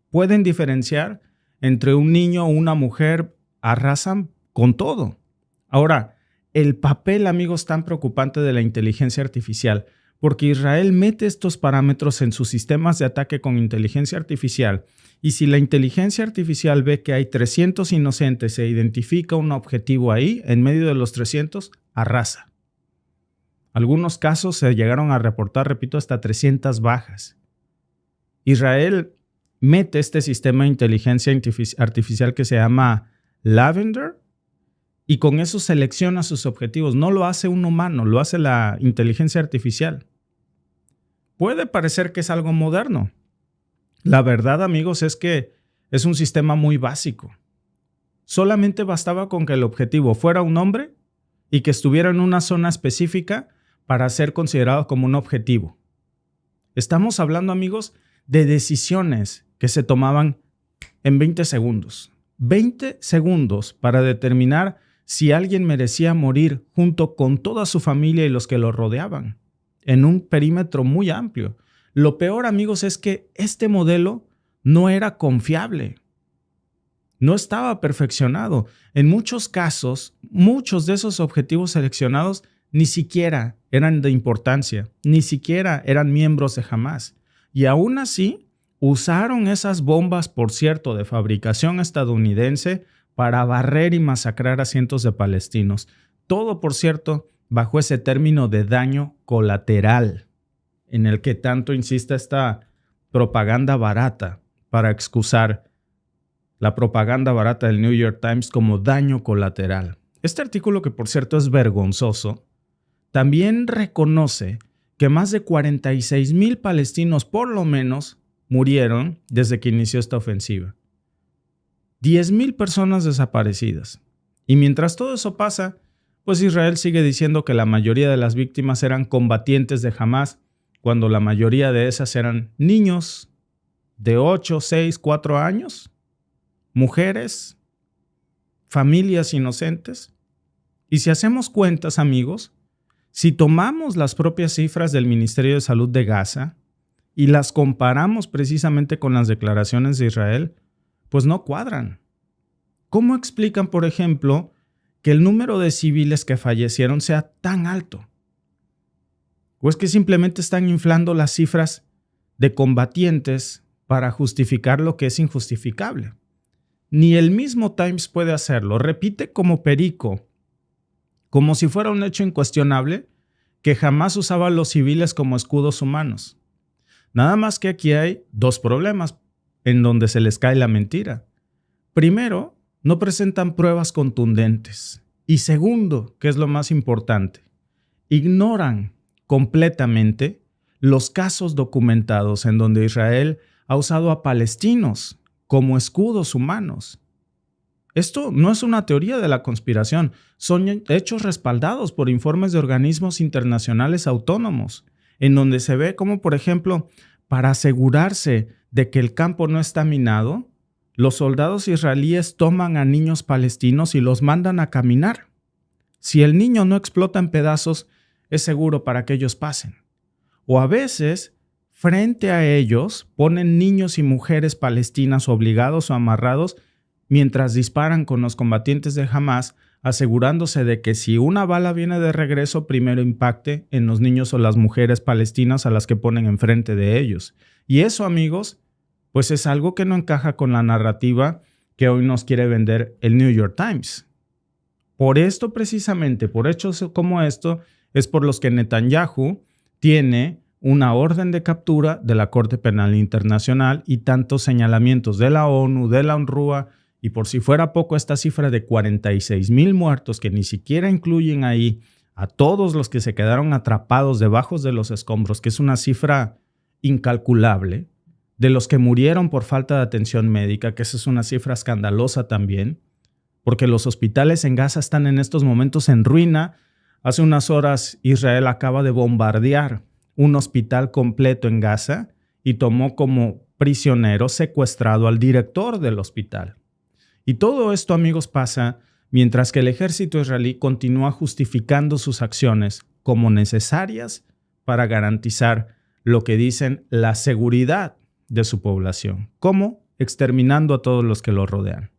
pueden diferenciar entre un niño o una mujer, arrasan con todo. Ahora, el papel, amigos, tan preocupante de la inteligencia artificial, porque Israel mete estos parámetros en sus sistemas de ataque con inteligencia artificial, y si la inteligencia artificial ve que hay 300 inocentes e identifica un objetivo ahí, en medio de los 300, arrasa. Algunos casos se llegaron a reportar, repito, hasta 300 bajas. Israel mete este sistema de inteligencia artificial que se llama Lavender y con eso selecciona sus objetivos. No lo hace un humano, lo hace la inteligencia artificial. Puede parecer que es algo moderno. La verdad, amigos, es que es un sistema muy básico. Solamente bastaba con que el objetivo fuera un hombre y que estuviera en una zona específica para ser considerado como un objetivo. Estamos hablando, amigos, de decisiones que se tomaban en 20 segundos. 20 segundos para determinar si alguien merecía morir junto con toda su familia y los que lo rodeaban, en un perímetro muy amplio. Lo peor, amigos, es que este modelo no era confiable. No estaba perfeccionado. En muchos casos, muchos de esos objetivos seleccionados ni siquiera eran de importancia, ni siquiera eran miembros de Hamás. Y aún así, usaron esas bombas, por cierto, de fabricación estadounidense para barrer y masacrar a cientos de palestinos. Todo, por cierto, bajo ese término de daño colateral, en el que tanto insiste esta propaganda barata para excusar la propaganda barata del New York Times como daño colateral. Este artículo, que por cierto es vergonzoso, también reconoce que más de 46,000 palestinos por lo menos murieron desde que inició esta ofensiva. 10,000 personas desaparecidas. Y mientras todo eso pasa, pues Israel sigue diciendo que la mayoría de las víctimas eran combatientes de Hamás, cuando la mayoría de esas eran niños de 8, 6, 4 años, mujeres, familias inocentes. Y si hacemos cuentas, amigos, si tomamos las propias cifras del Ministerio de Salud de Gaza y las comparamos precisamente con las declaraciones de Israel, pues no cuadran. ¿Cómo explican, por ejemplo, que el número de civiles que fallecieron sea tan alto? ¿O es que simplemente están inflando las cifras de combatientes para justificar lo que es injustificable? Ni el mismo Times puede hacerlo. Repite como perico, como si fuera un hecho incuestionable, que jamás usaba a los civiles como escudos humanos. Nada más que aquí hay dos problemas en donde se les cae la mentira. Primero, no presentan pruebas contundentes. Y segundo, que es lo más importante, ignoran completamente los casos documentados en donde Israel ha usado a palestinos como escudos humanos. Esto no es una teoría de la conspiración, son hechos respaldados por informes de organismos internacionales autónomos, en donde se ve cómo, por ejemplo, para asegurarse de que el campo no está minado, los soldados israelíes toman a niños palestinos y los mandan a caminar. Si el niño no explota en pedazos, es seguro para que ellos pasen. O a veces, frente a ellos, ponen niños y mujeres palestinas obligados o amarrados mientras disparan con los combatientes de Hamás, asegurándose de que si una bala viene de regreso, primero impacte en los niños o las mujeres palestinas a las que ponen enfrente de ellos. Y eso, amigos, pues es algo que no encaja con la narrativa que hoy nos quiere vender el New York Times. Por esto precisamente, por hechos como esto, es por los que Netanyahu tiene una orden de captura de la Corte Penal Internacional y tantos señalamientos de la ONU, de la UNRWA, y por si fuera poco esta cifra de 46,000 muertos que ni siquiera incluyen ahí a todos los que se quedaron atrapados debajo de los escombros, que es una cifra incalculable, de los que murieron por falta de atención médica, que esa es una cifra escandalosa también, porque los hospitales en Gaza están en estos momentos en ruina. Hace unas horas Israel acaba de bombardear un hospital completo en Gaza y tomó como prisionero secuestrado al director del hospital. Y todo esto, amigos, pasa mientras que el ejército israelí continúa justificando sus acciones como necesarias para garantizar lo que dicen la seguridad de su población, como exterminando a todos los que lo rodean.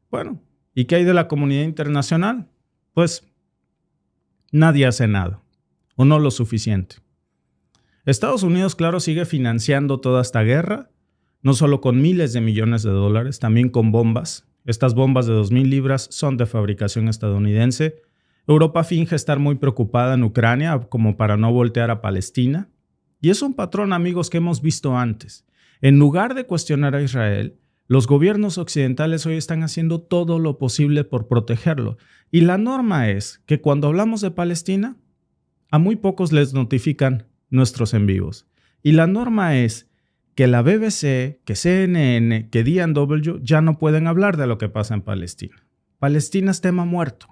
Bueno, ¿y qué hay de la comunidad internacional? Pues nadie hace nada, o no lo suficiente. Estados Unidos, claro, sigue financiando toda esta guerra, no solo con miles de millones de dólares, también con bombas. Estas bombas de 2,000 libras son de fabricación estadounidense. Europa finge estar muy preocupada en Ucrania como para no voltear a Palestina. Y es un patrón, amigos, que hemos visto antes. En lugar de cuestionar a Israel, los gobiernos occidentales hoy están haciendo todo lo posible por protegerlo. Y la norma es que cuando hablamos de Palestina, a muy pocos les notifican nuestros en vivos. Y la norma es que la BBC, que CNN, que DW ya no pueden hablar de lo que pasa en Palestina. Palestina es tema muerto.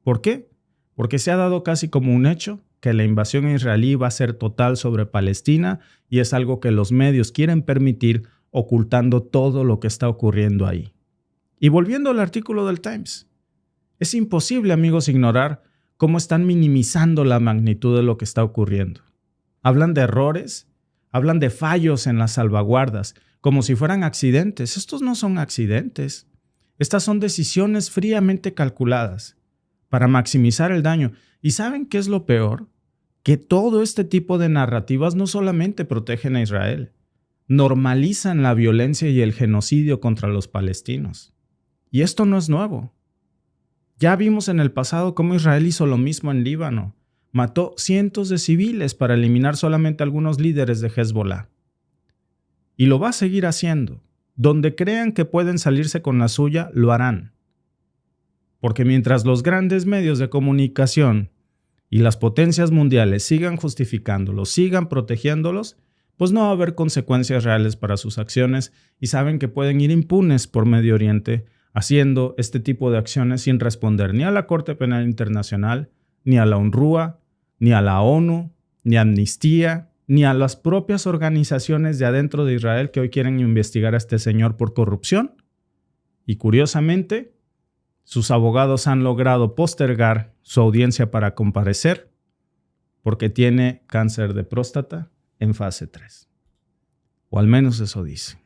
¿Por qué? Porque se ha dado casi como un hecho que la invasión israelí va a ser total sobre Palestina y es algo que los medios quieren permitir, ocultando todo lo que está ocurriendo ahí. Y volviendo al artículo del Times, es imposible, amigos, ignorar cómo están minimizando la magnitud de lo que está ocurriendo. Hablan de errores, hablan de fallos en las salvaguardas, como si fueran accidentes. Estos no son accidentes. Estas son decisiones fríamente calculadas para maximizar el daño. ¿Y saben qué es lo peor? Que todo este tipo de narrativas no solamente protegen a Israel, normalizan la violencia y el genocidio contra los palestinos. Y esto no es nuevo. Ya vimos en el pasado cómo Israel hizo lo mismo en Líbano. Mató cientos de civiles para eliminar solamente algunos líderes de Hezbollah. Y lo va a seguir haciendo. Donde crean que pueden salirse con la suya, lo harán. Porque mientras los grandes medios de comunicación y las potencias mundiales sigan justificándolos, sigan protegiéndolos, pues no va a haber consecuencias reales para sus acciones y saben que pueden ir impunes por Medio Oriente haciendo este tipo de acciones sin responder ni a la Corte Penal Internacional, ni a la UNRWA, ni a la ONU, ni a Amnistía, ni a las propias organizaciones de adentro de Israel que hoy quieren investigar a este señor por corrupción. Y curiosamente, sus abogados han logrado postergar su audiencia para comparecer porque tiene cáncer de próstata en fase 3. O al menos eso dice.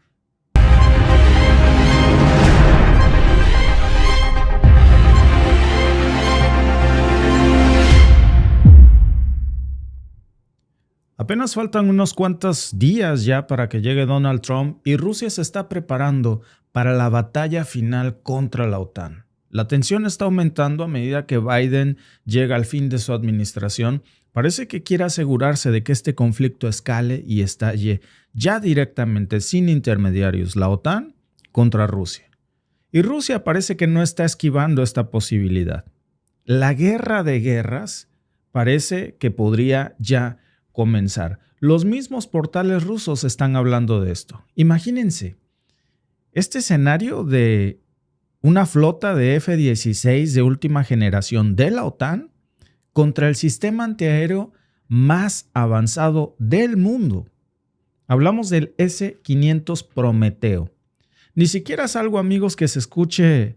Apenas faltan unos cuantos días ya para que llegue Donald Trump y Rusia se está preparando para la batalla final contra la OTAN. La tensión está aumentando a medida que Biden llega al fin de su administración. Parece que quiere asegurarse de que este conflicto escale y estalle ya directamente, sin intermediarios, la OTAN contra Rusia. Y Rusia parece que no está esquivando esta posibilidad. La guerra de guerras parece que podría ya comenzar. Los mismos portales rusos están hablando de esto. Imagínense, este escenario de una flota de F-16 de última generación de la OTAN contra el sistema antiaéreo más avanzado del mundo. Hablamos del S-500 Prometeo. Ni siquiera es algo, amigos, que se escuche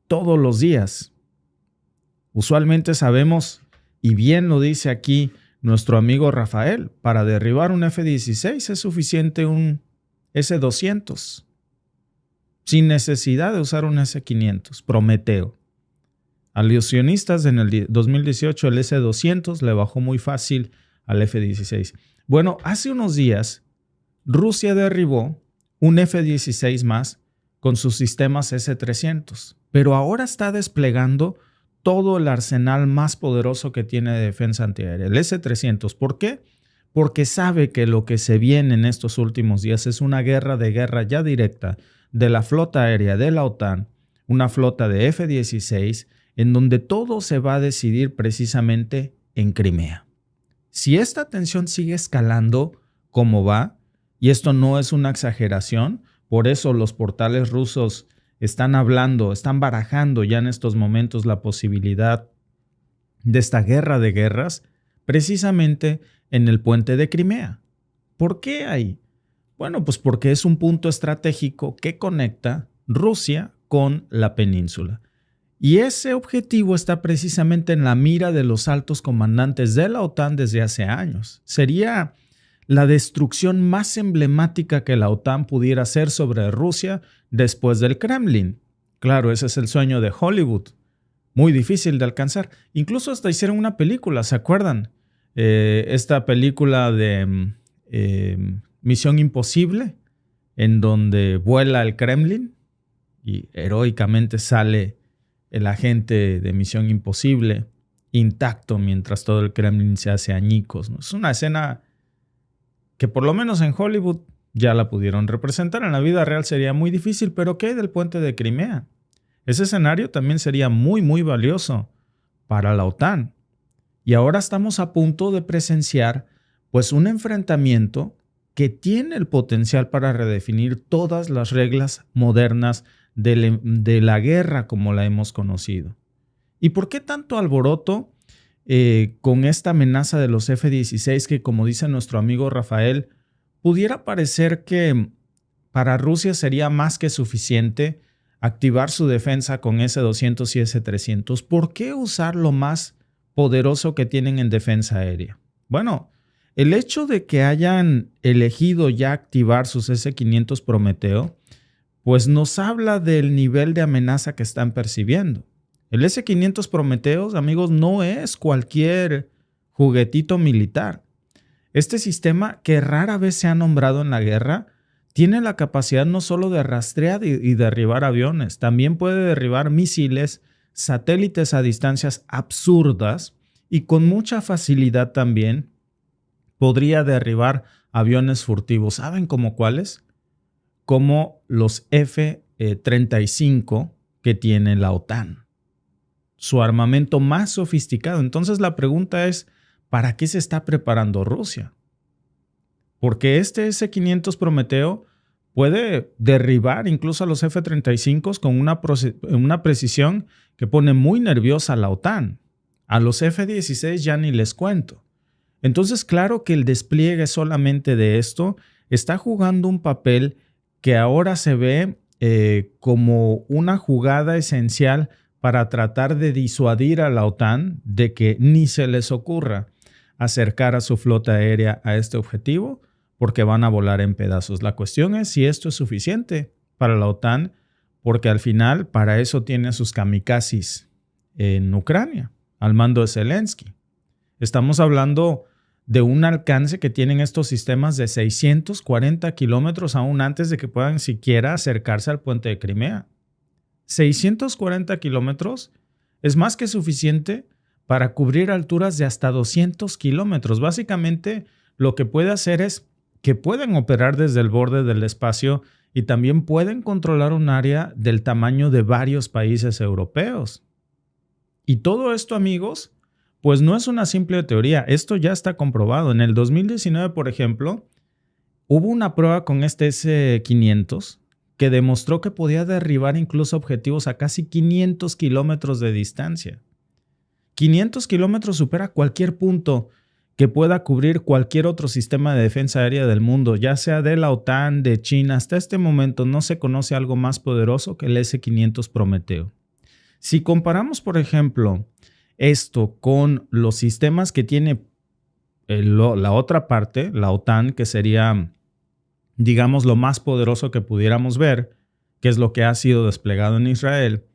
todos los días. Usualmente sabemos, y bien lo dice aquí nuestro amigo Rafael, para derribar un F-16 es suficiente un S-200, sin necesidad de usar un S-500, Prometeo. A los sionistas en el 2018 el S-200 le bajó muy fácil al F-16. Bueno, hace unos días Rusia derribó un F-16 más con sus sistemas S-300, pero ahora está desplegando todo el arsenal más poderoso que tiene de defensa antiaérea, el S-300. ¿Por qué? Porque sabe que lo que se viene en estos últimos días es una guerra ya directa de la flota aérea de la OTAN, una flota de F-16, en donde todo se va a decidir precisamente en Crimea. Si esta tensión sigue escalando como va, y esto no es una exageración, por eso los portales rusos están barajando ya en estos momentos la posibilidad de esta guerra de guerras, precisamente en el puente de Crimea. ¿Por qué ahí? Bueno, pues porque es un punto estratégico que conecta Rusia con la península. Y ese objetivo está precisamente en la mira de los altos comandantes de la OTAN desde hace años. Sería la destrucción más emblemática que la OTAN pudiera hacer sobre Rusia después del Kremlin. Claro, ese es el sueño de Hollywood, muy difícil de alcanzar. Incluso hasta hicieron una película, ¿se acuerdan? Esta película de Misión Imposible, en donde vuela el Kremlin y heroicamente sale el agente de Misión Imposible intacto mientras todo el Kremlin se hace añicos, ¿no? Es una escena que por lo menos en Hollywood ya la pudieron representar. En la vida real sería muy difícil, pero ¿qué hay del puente de Crimea? Ese escenario también sería muy, muy valioso para la OTAN. Y ahora estamos a punto de presenciar pues un enfrentamiento que tiene el potencial para redefinir todas las reglas modernas de la guerra como la hemos conocido. ¿Y por qué tanto alboroto con esta amenaza de los F-16 que, como dice nuestro amigo Rafael, pudiera parecer que para Rusia sería más que suficiente activar su defensa con S-200 y S-300? ¿Por qué usar lo más poderoso que tienen en defensa aérea? Bueno, el hecho de que hayan elegido ya activar sus S-500 Prometeo, pues nos habla del nivel de amenaza que están percibiendo. El S-500 Prometeos, amigos, no es cualquier juguetito militar. Este sistema, que rara vez se ha nombrado en la guerra, tiene la capacidad no solo de rastrear y derribar aviones, también puede derribar misiles satélites a distancias absurdas y con mucha facilidad también podría derribar aviones furtivos. ¿Saben cómo cuáles? Como los F-35 que tiene la OTAN. Su armamento más sofisticado. Entonces la pregunta es, ¿para qué se está preparando Rusia? Porque este S-500 Prometeo puede derribar incluso a los F-35 con una precisión que pone muy nerviosa a la OTAN. A los F-16 ya ni les cuento. Entonces, claro que el despliegue solamente de esto está jugando un papel que ahora se ve como una jugada esencial para tratar de disuadir a la OTAN de que ni se les ocurra acercar a su flota aérea a este objetivo, porque van a volar en pedazos. La cuestión es si esto es suficiente para la OTAN, porque al final para eso tiene a sus kamikazes en Ucrania, al mando de Zelensky. Estamos hablando de un alcance que tienen estos sistemas de 640 kilómetros aún antes de que puedan siquiera acercarse al puente de Crimea. 640 kilómetros es más que suficiente para cubrir alturas de hasta 200 kilómetros. Básicamente, lo que puede hacer es que pueden operar desde el borde del espacio y también pueden controlar un área del tamaño de varios países europeos. Y todo esto, amigos, pues no es una simple teoría. Esto ya está comprobado. En el 2019, por ejemplo, hubo una prueba con este S-500 que demostró que podía derribar incluso objetivos a casi 500 kilómetros de distancia. 500 kilómetros supera cualquier punto que pueda cubrir cualquier otro sistema de defensa aérea del mundo, ya sea de la OTAN, de China. Hasta este momento no se conoce algo más poderoso que el S-500 Prometeo. Si comparamos, por ejemplo, esto con los sistemas que tiene la otra parte, la OTAN, que sería, digamos, lo más poderoso que pudiéramos ver, que es lo que ha sido desplegado en Israel,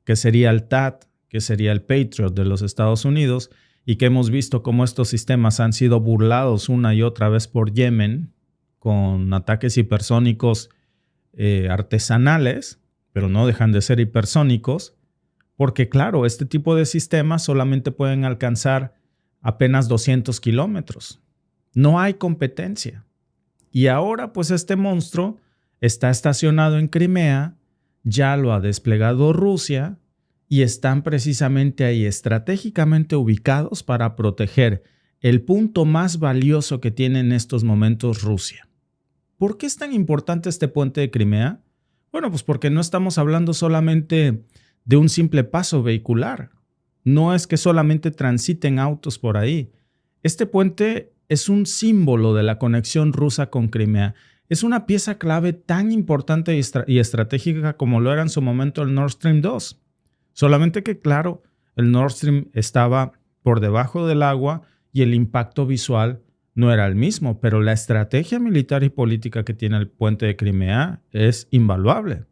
que sería el THAAD, que sería el Patriot de los Estados Unidos, y que hemos visto cómo estos sistemas han sido burlados una y otra vez por Yemen con ataques hipersónicos artesanales, pero no dejan de ser hipersónicos, porque claro, este tipo de sistemas solamente pueden alcanzar apenas 200 kilómetros. No hay competencia. Y ahora pues este monstruo está estacionado en Crimea, ya lo ha desplegado Rusia, y están precisamente ahí estratégicamente ubicados para proteger el punto más valioso que tiene en estos momentos Rusia. ¿Por qué es tan importante este puente de Crimea? Bueno, pues porque no estamos hablando solamente de un simple paso vehicular. No es que solamente transiten autos por ahí. Este puente es un símbolo de la conexión rusa con Crimea. Es una pieza clave tan importante y estratégica como lo era en su momento el Nord Stream 2. Solamente que, claro, el Nord Stream estaba por debajo del agua y el impacto visual no era el mismo, pero la estrategia militar y política que tiene el puente de Crimea es invaluable.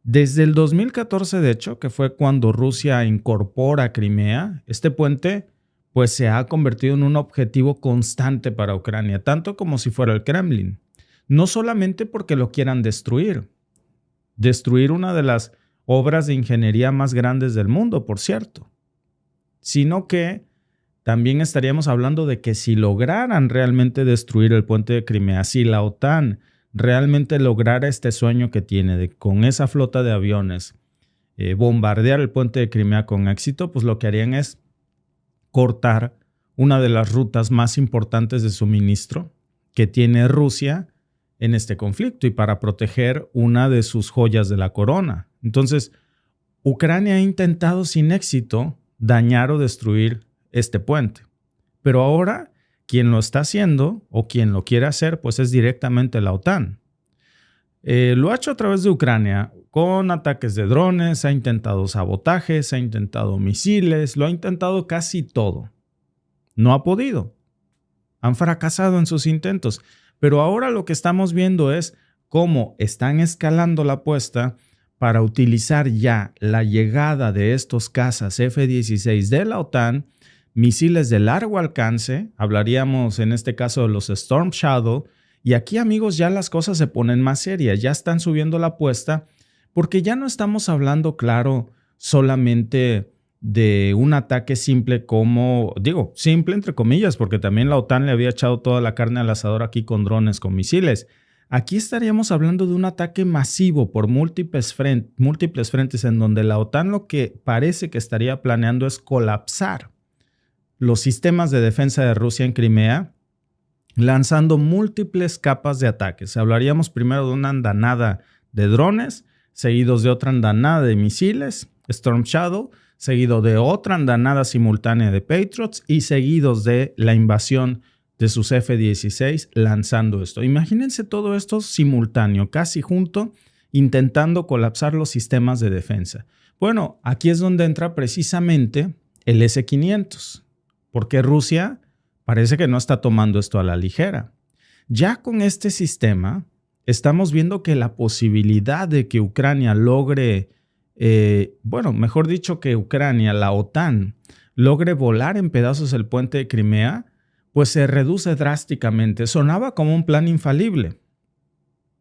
Desde el 2014, de hecho, que fue cuando Rusia incorpora Crimea, este puente pues se ha convertido en un objetivo constante para Ucrania, tanto como si fuera el Kremlin. No solamente porque lo quieran destruir una de las obras de ingeniería más grandes del mundo, por cierto, sino que también estaríamos hablando de que si lograran realmente destruir el puente de Crimea, si la OTAN realmente lograra este sueño que tiene de con esa flota de aviones bombardear el puente de Crimea con éxito, pues lo que harían es cortar una de las rutas más importantes de suministro que tiene Rusia en este conflicto y para proteger una de sus joyas de la corona. Entonces, Ucrania ha intentado sin éxito dañar o destruir este puente. Pero ahora, quien lo está haciendo o quien lo quiere hacer, pues es directamente la OTAN. Lo ha hecho a través de Ucrania con ataques de drones, ha intentado sabotajes, ha intentado misiles, lo ha intentado casi todo. No ha podido. Han fracasado en sus intentos. Pero ahora lo que estamos viendo es cómo están escalando la apuesta para utilizar ya la llegada de estos cazas F-16 de la OTAN, misiles de largo alcance, hablaríamos en este caso de los Storm Shadow, y aquí, amigos, ya las cosas se ponen más serias, ya están subiendo la apuesta, porque ya no estamos hablando, claro, solamente de un ataque simple como, digo, simple entre comillas, porque también la OTAN le había echado toda la carne al asador aquí con drones, con misiles. Aquí estaríamos hablando de un ataque masivo por múltiples frentes en donde la OTAN lo que parece que estaría planeando es colapsar los sistemas de defensa de Rusia en Crimea, lanzando múltiples capas de ataques. Hablaríamos primero de una andanada de drones, seguidos de otra andanada de misiles, Storm Shadow, seguido de otra andanada simultánea de Patriots y seguidos de la invasión de sus F-16 lanzando esto. Imagínense todo esto simultáneo, casi junto, intentando colapsar los sistemas de defensa. Bueno, aquí es donde entra precisamente el S-500, porque Rusia parece que no está tomando esto a la ligera. Ya con este sistema, estamos viendo que la posibilidad de que Ucrania logre, mejor dicho, que Ucrania, la OTAN, logre volar en pedazos el puente de Crimea, pues se reduce drásticamente. Sonaba como un plan infalible.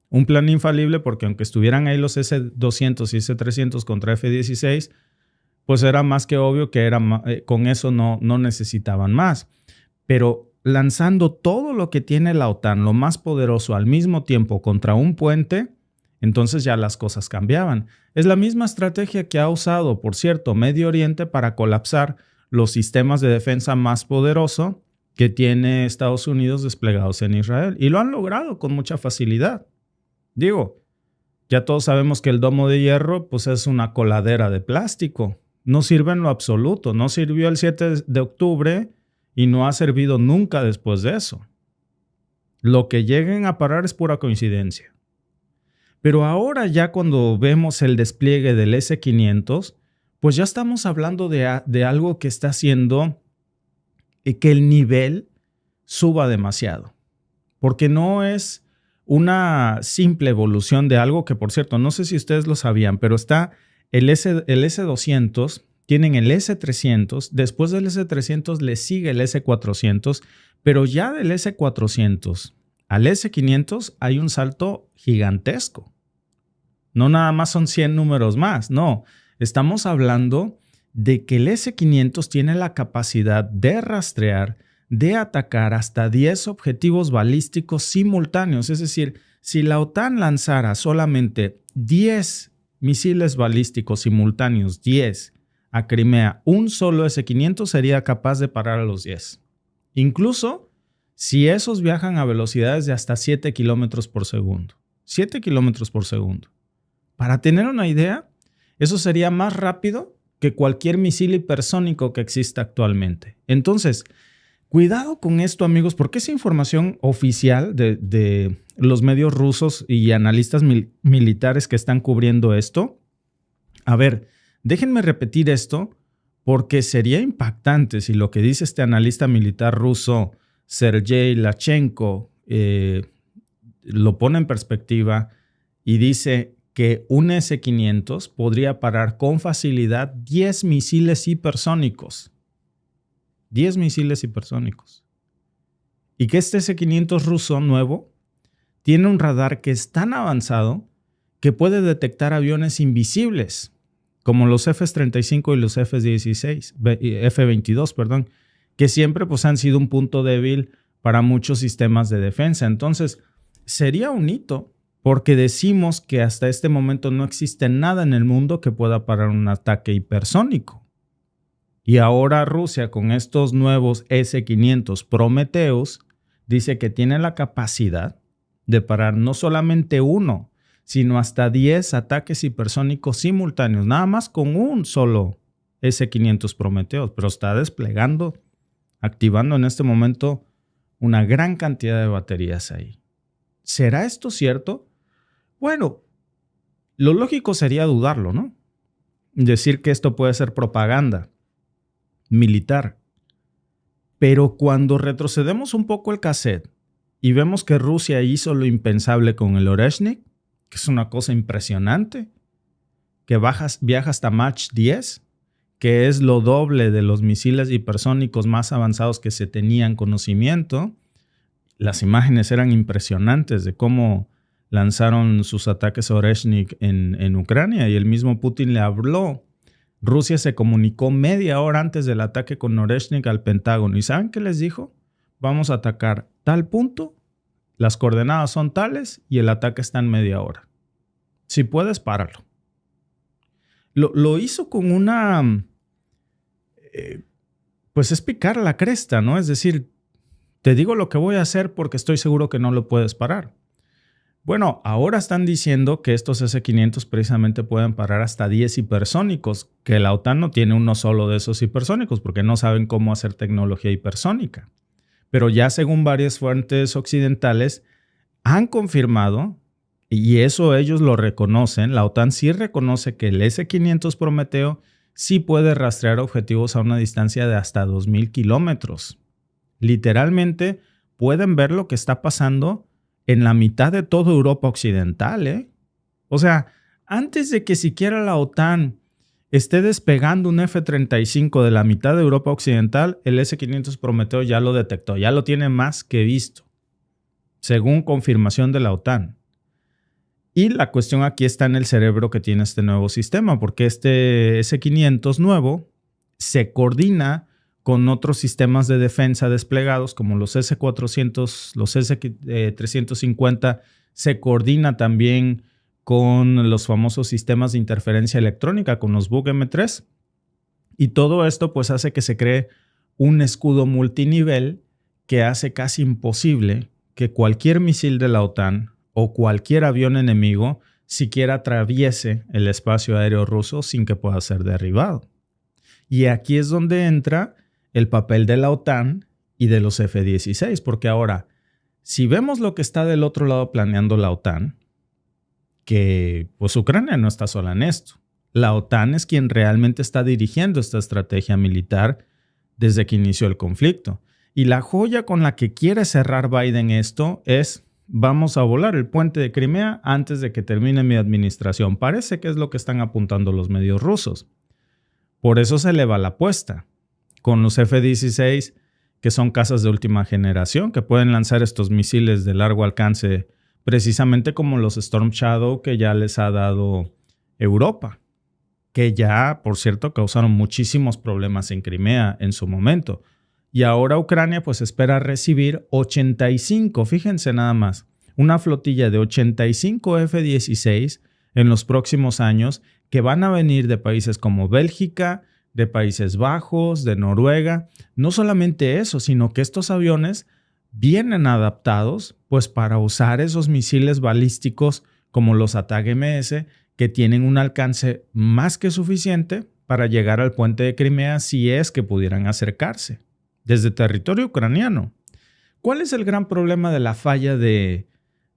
Un plan infalible porque aunque estuvieran ahí los S-200 y S-300 contra F-16, pues era más que obvio que con eso no necesitaban más. Pero lanzando todo lo que tiene la OTAN, lo más poderoso al mismo tiempo contra un puente, entonces ya las cosas cambiaban. Es la misma estrategia que ha usado, por cierto, Medio Oriente para colapsar los sistemas de defensa más poderosos que tiene Estados Unidos desplegados en Israel. Y lo han logrado con mucha facilidad. Digo, ya todos sabemos que el domo de hierro pues es una coladera de plástico. No sirve en lo absoluto. No sirvió el 7 de octubre y no ha servido nunca después de eso. Lo que lleguen a parar es pura coincidencia. Pero ahora ya cuando vemos el despliegue del S-500, pues ya estamos hablando de algo que está haciendo que el nivel suba demasiado. Porque no es una simple evolución de algo que, por cierto, no sé si ustedes lo sabían, pero está el S-200, tienen el S-300, después del S-300 le sigue el S-400, pero ya del S-400 al S-500 hay un salto gigantesco. No nada más son 100 números más, no. Estamos hablando de que el S-500 tiene la capacidad de rastrear, de atacar hasta 10 objetivos balísticos simultáneos. Es decir, si la OTAN lanzara solamente 10 misiles balísticos simultáneos, 10 a Crimea, un solo S-500 sería capaz de parar a los 10. Incluso si esos viajan a velocidades de hasta 7 kilómetros por segundo. 7 kilómetros por segundo. Para tener una idea, eso sería más rápido que cualquier misil hipersónico que exista actualmente. Entonces, cuidado con esto, amigos, porque es información oficial de los medios rusos y analistas militares que están cubriendo esto. A ver, déjenme repetir esto porque sería impactante si lo que dice este analista militar ruso, Sergei Lachenko, lo pone en perspectiva y dice que un S-500 podría parar con facilidad 10 misiles hipersónicos. 10 misiles hipersónicos. Y que este S-500 ruso nuevo tiene un radar que es tan avanzado que puede detectar aviones invisibles, como los F-35 y los F-22, que siempre pues, han sido un punto débil para muchos sistemas de defensa. Entonces, sería un hito, porque decimos que hasta este momento no existe nada en el mundo que pueda parar un ataque hipersónico. Y ahora Rusia, con estos nuevos S-500 Prometheus, dice que tiene la capacidad de parar no solamente uno, sino hasta 10 ataques hipersónicos simultáneos, nada más con un solo S-500 Prometheus, pero está desplegando, activando en este momento una gran cantidad de baterías ahí. ¿Será esto cierto? Bueno, lo lógico sería dudarlo, ¿no? Decir que esto puede ser propaganda militar. Pero cuando retrocedemos un poco el cassette y vemos que Rusia hizo lo impensable con el Oreshnik, que es una cosa impresionante, que viaja hasta Mach 10, que es lo doble de los misiles hipersónicos más avanzados que se tenían conocimiento. Las imágenes eran impresionantes de cómo lanzaron sus ataques Oreshnik en Ucrania, y el mismo Putin le habló Rusia se comunicó media hora antes del ataque con Oreshnik al Pentágono. ¿Y saben qué les dijo? Vamos a atacar tal punto, las coordenadas son tales y el ataque está en media hora. Si puedes, páralo. Lo hizo con una... pues es picar la cresta, ¿no? Es decir, te digo lo que voy a hacer porque estoy seguro que no lo puedes parar. Bueno, ahora están diciendo que estos S-500 precisamente pueden parar hasta 10 hipersónicos, que la OTAN no tiene uno solo de esos hipersónicos porque no saben cómo hacer tecnología hipersónica. Pero ya según varias fuentes occidentales han confirmado, y eso ellos lo reconocen, la OTAN sí reconoce que el S-500 Prometeo sí puede rastrear objetivos a una distancia de hasta 2,000 kilómetros. Literalmente pueden ver lo que está pasando en la mitad de toda Europa occidental, ¿eh? O sea, antes de que siquiera la OTAN esté despegando un F-35 de la mitad de Europa occidental, el S-500 Prometeo ya lo detectó, ya lo tiene más que visto, según confirmación de la OTAN. Y la cuestión aquí está en el cerebro que tiene este nuevo sistema, porque este S-500 nuevo se coordina con otros sistemas de defensa desplegados como los S-400, los S-350, se coordina también con los famosos sistemas de interferencia electrónica, con los Bug M3. Y todo esto pues hace que se cree un escudo multinivel que hace casi imposible que cualquier misil de la OTAN o cualquier avión enemigo siquiera atraviese el espacio aéreo ruso sin que pueda ser derribado. Y aquí es donde entra el papel de la OTAN y de los F-16, porque ahora, si vemos lo que está del otro lado planeando la OTAN, que pues Ucrania no está sola en esto. La OTAN es quien realmente está dirigiendo esta estrategia militar desde que inició el conflicto. Y la joya con la que quiere cerrar Biden esto es: vamos a volar el puente de Crimea antes de que termine mi administración. Parece que es lo que están apuntando los medios rusos. Por eso se eleva la apuesta. Con los F-16, que son cazas de última generación, que pueden lanzar estos misiles de largo alcance, precisamente como los Storm Shadow que ya les ha dado Europa, que ya, por cierto, causaron muchísimos problemas en Crimea en su momento. Y ahora Ucrania pues espera recibir 85, fíjense nada más, una flotilla de 85 F-16 en los próximos años que van a venir de países como Bélgica, de Países Bajos, de Noruega. No solamente eso, sino que estos aviones vienen adaptados pues para usar esos misiles balísticos como los ATAC-MS, que tienen un alcance más que suficiente para llegar al puente de Crimea si es que pudieran acercarse desde territorio ucraniano. ¿Cuál es el gran problema de la falla de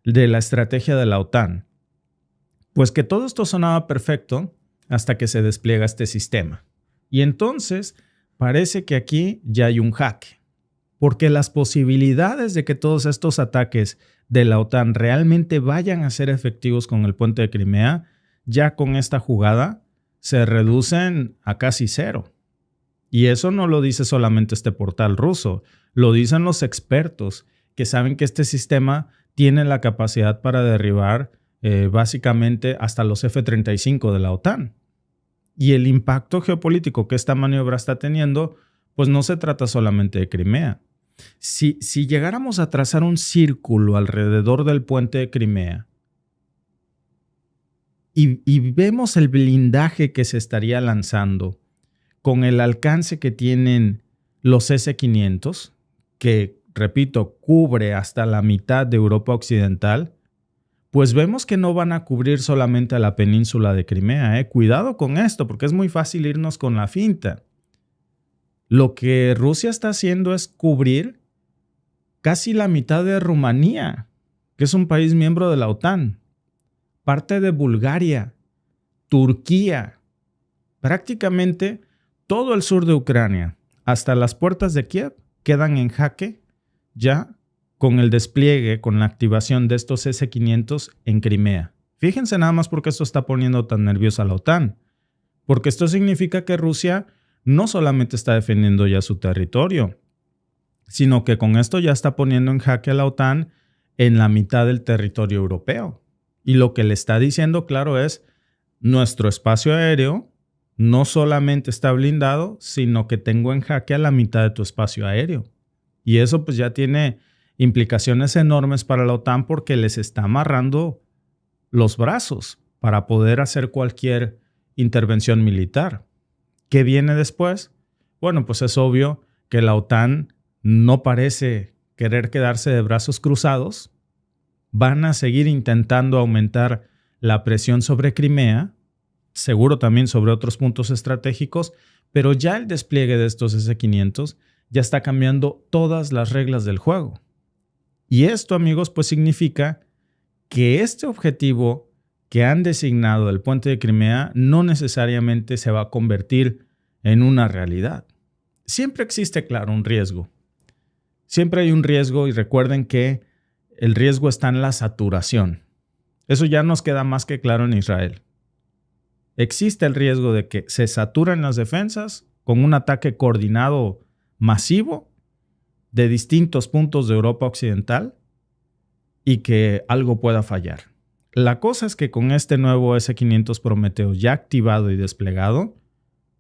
la estrategia de la OTAN? Pues que todo esto sonaba perfecto hasta que se despliega este sistema. Y entonces parece que aquí ya hay un jaque, porque las posibilidades de que todos estos ataques de la OTAN realmente vayan a ser efectivos con el puente de Crimea, ya con esta jugada se reducen a casi cero. Y eso no lo dice solamente este portal ruso, lo dicen los expertos que saben que este sistema tiene la capacidad para derribar básicamente hasta los F-35 de la OTAN. Y el impacto geopolítico que esta maniobra está teniendo, pues no se trata solamente de Crimea. Si llegáramos a trazar un círculo alrededor del puente de Crimea y vemos el blindaje que se estaría lanzando con el alcance que tienen los S-500, que, repito, cubre hasta la mitad de Europa occidental, pues vemos que no van a cubrir solamente a la península de Crimea. Cuidado con esto, porque es muy fácil irnos con la finta. Lo que Rusia está haciendo es cubrir casi la mitad de Rumanía, que es un país miembro de la OTAN, parte de Bulgaria, Turquía, prácticamente todo el sur de Ucrania, hasta las puertas de Kiev, quedan en jaque ya con el despliegue, con la activación de estos S-500 en Crimea. Fíjense nada más por qué esto está poniendo tan nerviosa a la OTAN. Porque esto significa que Rusia no solamente está defendiendo ya su territorio, sino que con esto ya está poniendo en jaque a la OTAN en la mitad del territorio europeo. Y lo que le está diciendo, claro, es: nuestro espacio aéreo no solamente está blindado, sino que tengo en jaque a la mitad de tu espacio aéreo. Y eso pues ya tiene implicaciones enormes para la OTAN porque les está amarrando los brazos para poder hacer cualquier intervención militar. ¿Qué viene después? Bueno, pues es obvio que la OTAN no parece querer quedarse de brazos cruzados. Van a seguir intentando aumentar la presión sobre Crimea, seguro también sobre otros puntos estratégicos, pero ya el despliegue de estos S-500 ya está cambiando todas las reglas del juego. Y esto, amigos, pues significa que este objetivo que han designado del puente de Crimea no necesariamente se va a convertir en una realidad. Siempre existe, claro, un riesgo. Siempre hay un riesgo y recuerden que el riesgo está en la saturación. Eso ya nos queda más que claro en Israel. Existe el riesgo de que se saturen las defensas con un ataque coordinado masivo de distintos puntos de Europa Occidental y que algo pueda fallar. La cosa es que con este nuevo S-500 Prometheus ya activado y desplegado,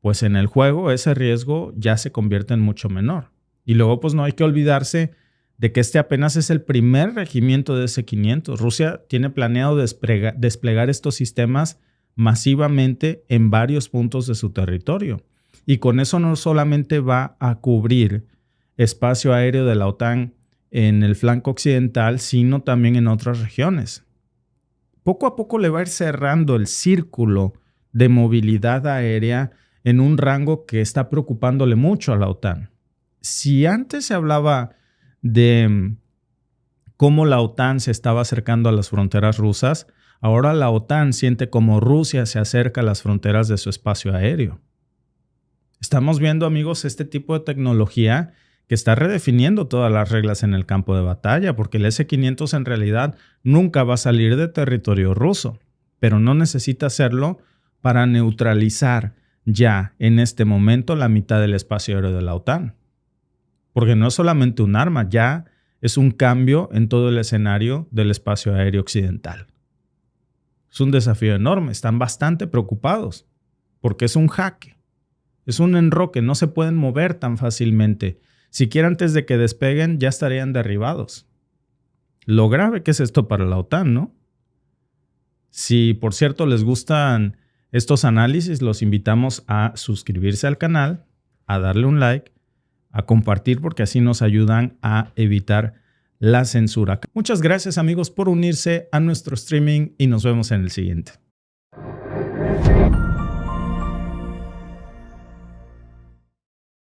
pues en el juego ese riesgo ya se convierte en mucho menor. Y luego pues no hay que olvidarse de que este apenas es el primer regimiento de S-500. Rusia tiene planeado desplegar estos sistemas masivamente en varios puntos de su territorio. Y con eso no solamente va a cubrir espacio aéreo de la OTAN en el flanco occidental, sino también en otras regiones. Poco a poco le va a ir cerrando el círculo de movilidad aérea en un rango que está preocupándole mucho a la OTAN. Si antes se hablaba de cómo la OTAN se estaba acercando a las fronteras rusas, ahora la OTAN siente como Rusia se acerca a las fronteras de su espacio aéreo. Estamos viendo, amigos, este tipo de tecnología que está redefiniendo todas las reglas en el campo de batalla, porque el S-500 en realidad nunca va a salir de territorio ruso, pero no necesita hacerlo para neutralizar ya en este momento la mitad del espacio aéreo de la OTAN. Porque no es solamente un arma, ya es un cambio en todo el escenario del espacio aéreo occidental. Es un desafío enorme, están bastante preocupados, porque es un jaque, es un enroque, no se pueden mover tan fácilmente. Siquiera antes de que despeguen ya estarían derribados. Lo grave que es esto para la OTAN, ¿no? Si, por cierto, les gustan estos análisis, los invitamos a suscribirse al canal, a darle un like, a compartir, porque así nos ayudan a evitar la censura. Muchas gracias, amigos, por unirse a nuestro streaming y nos vemos en el siguiente.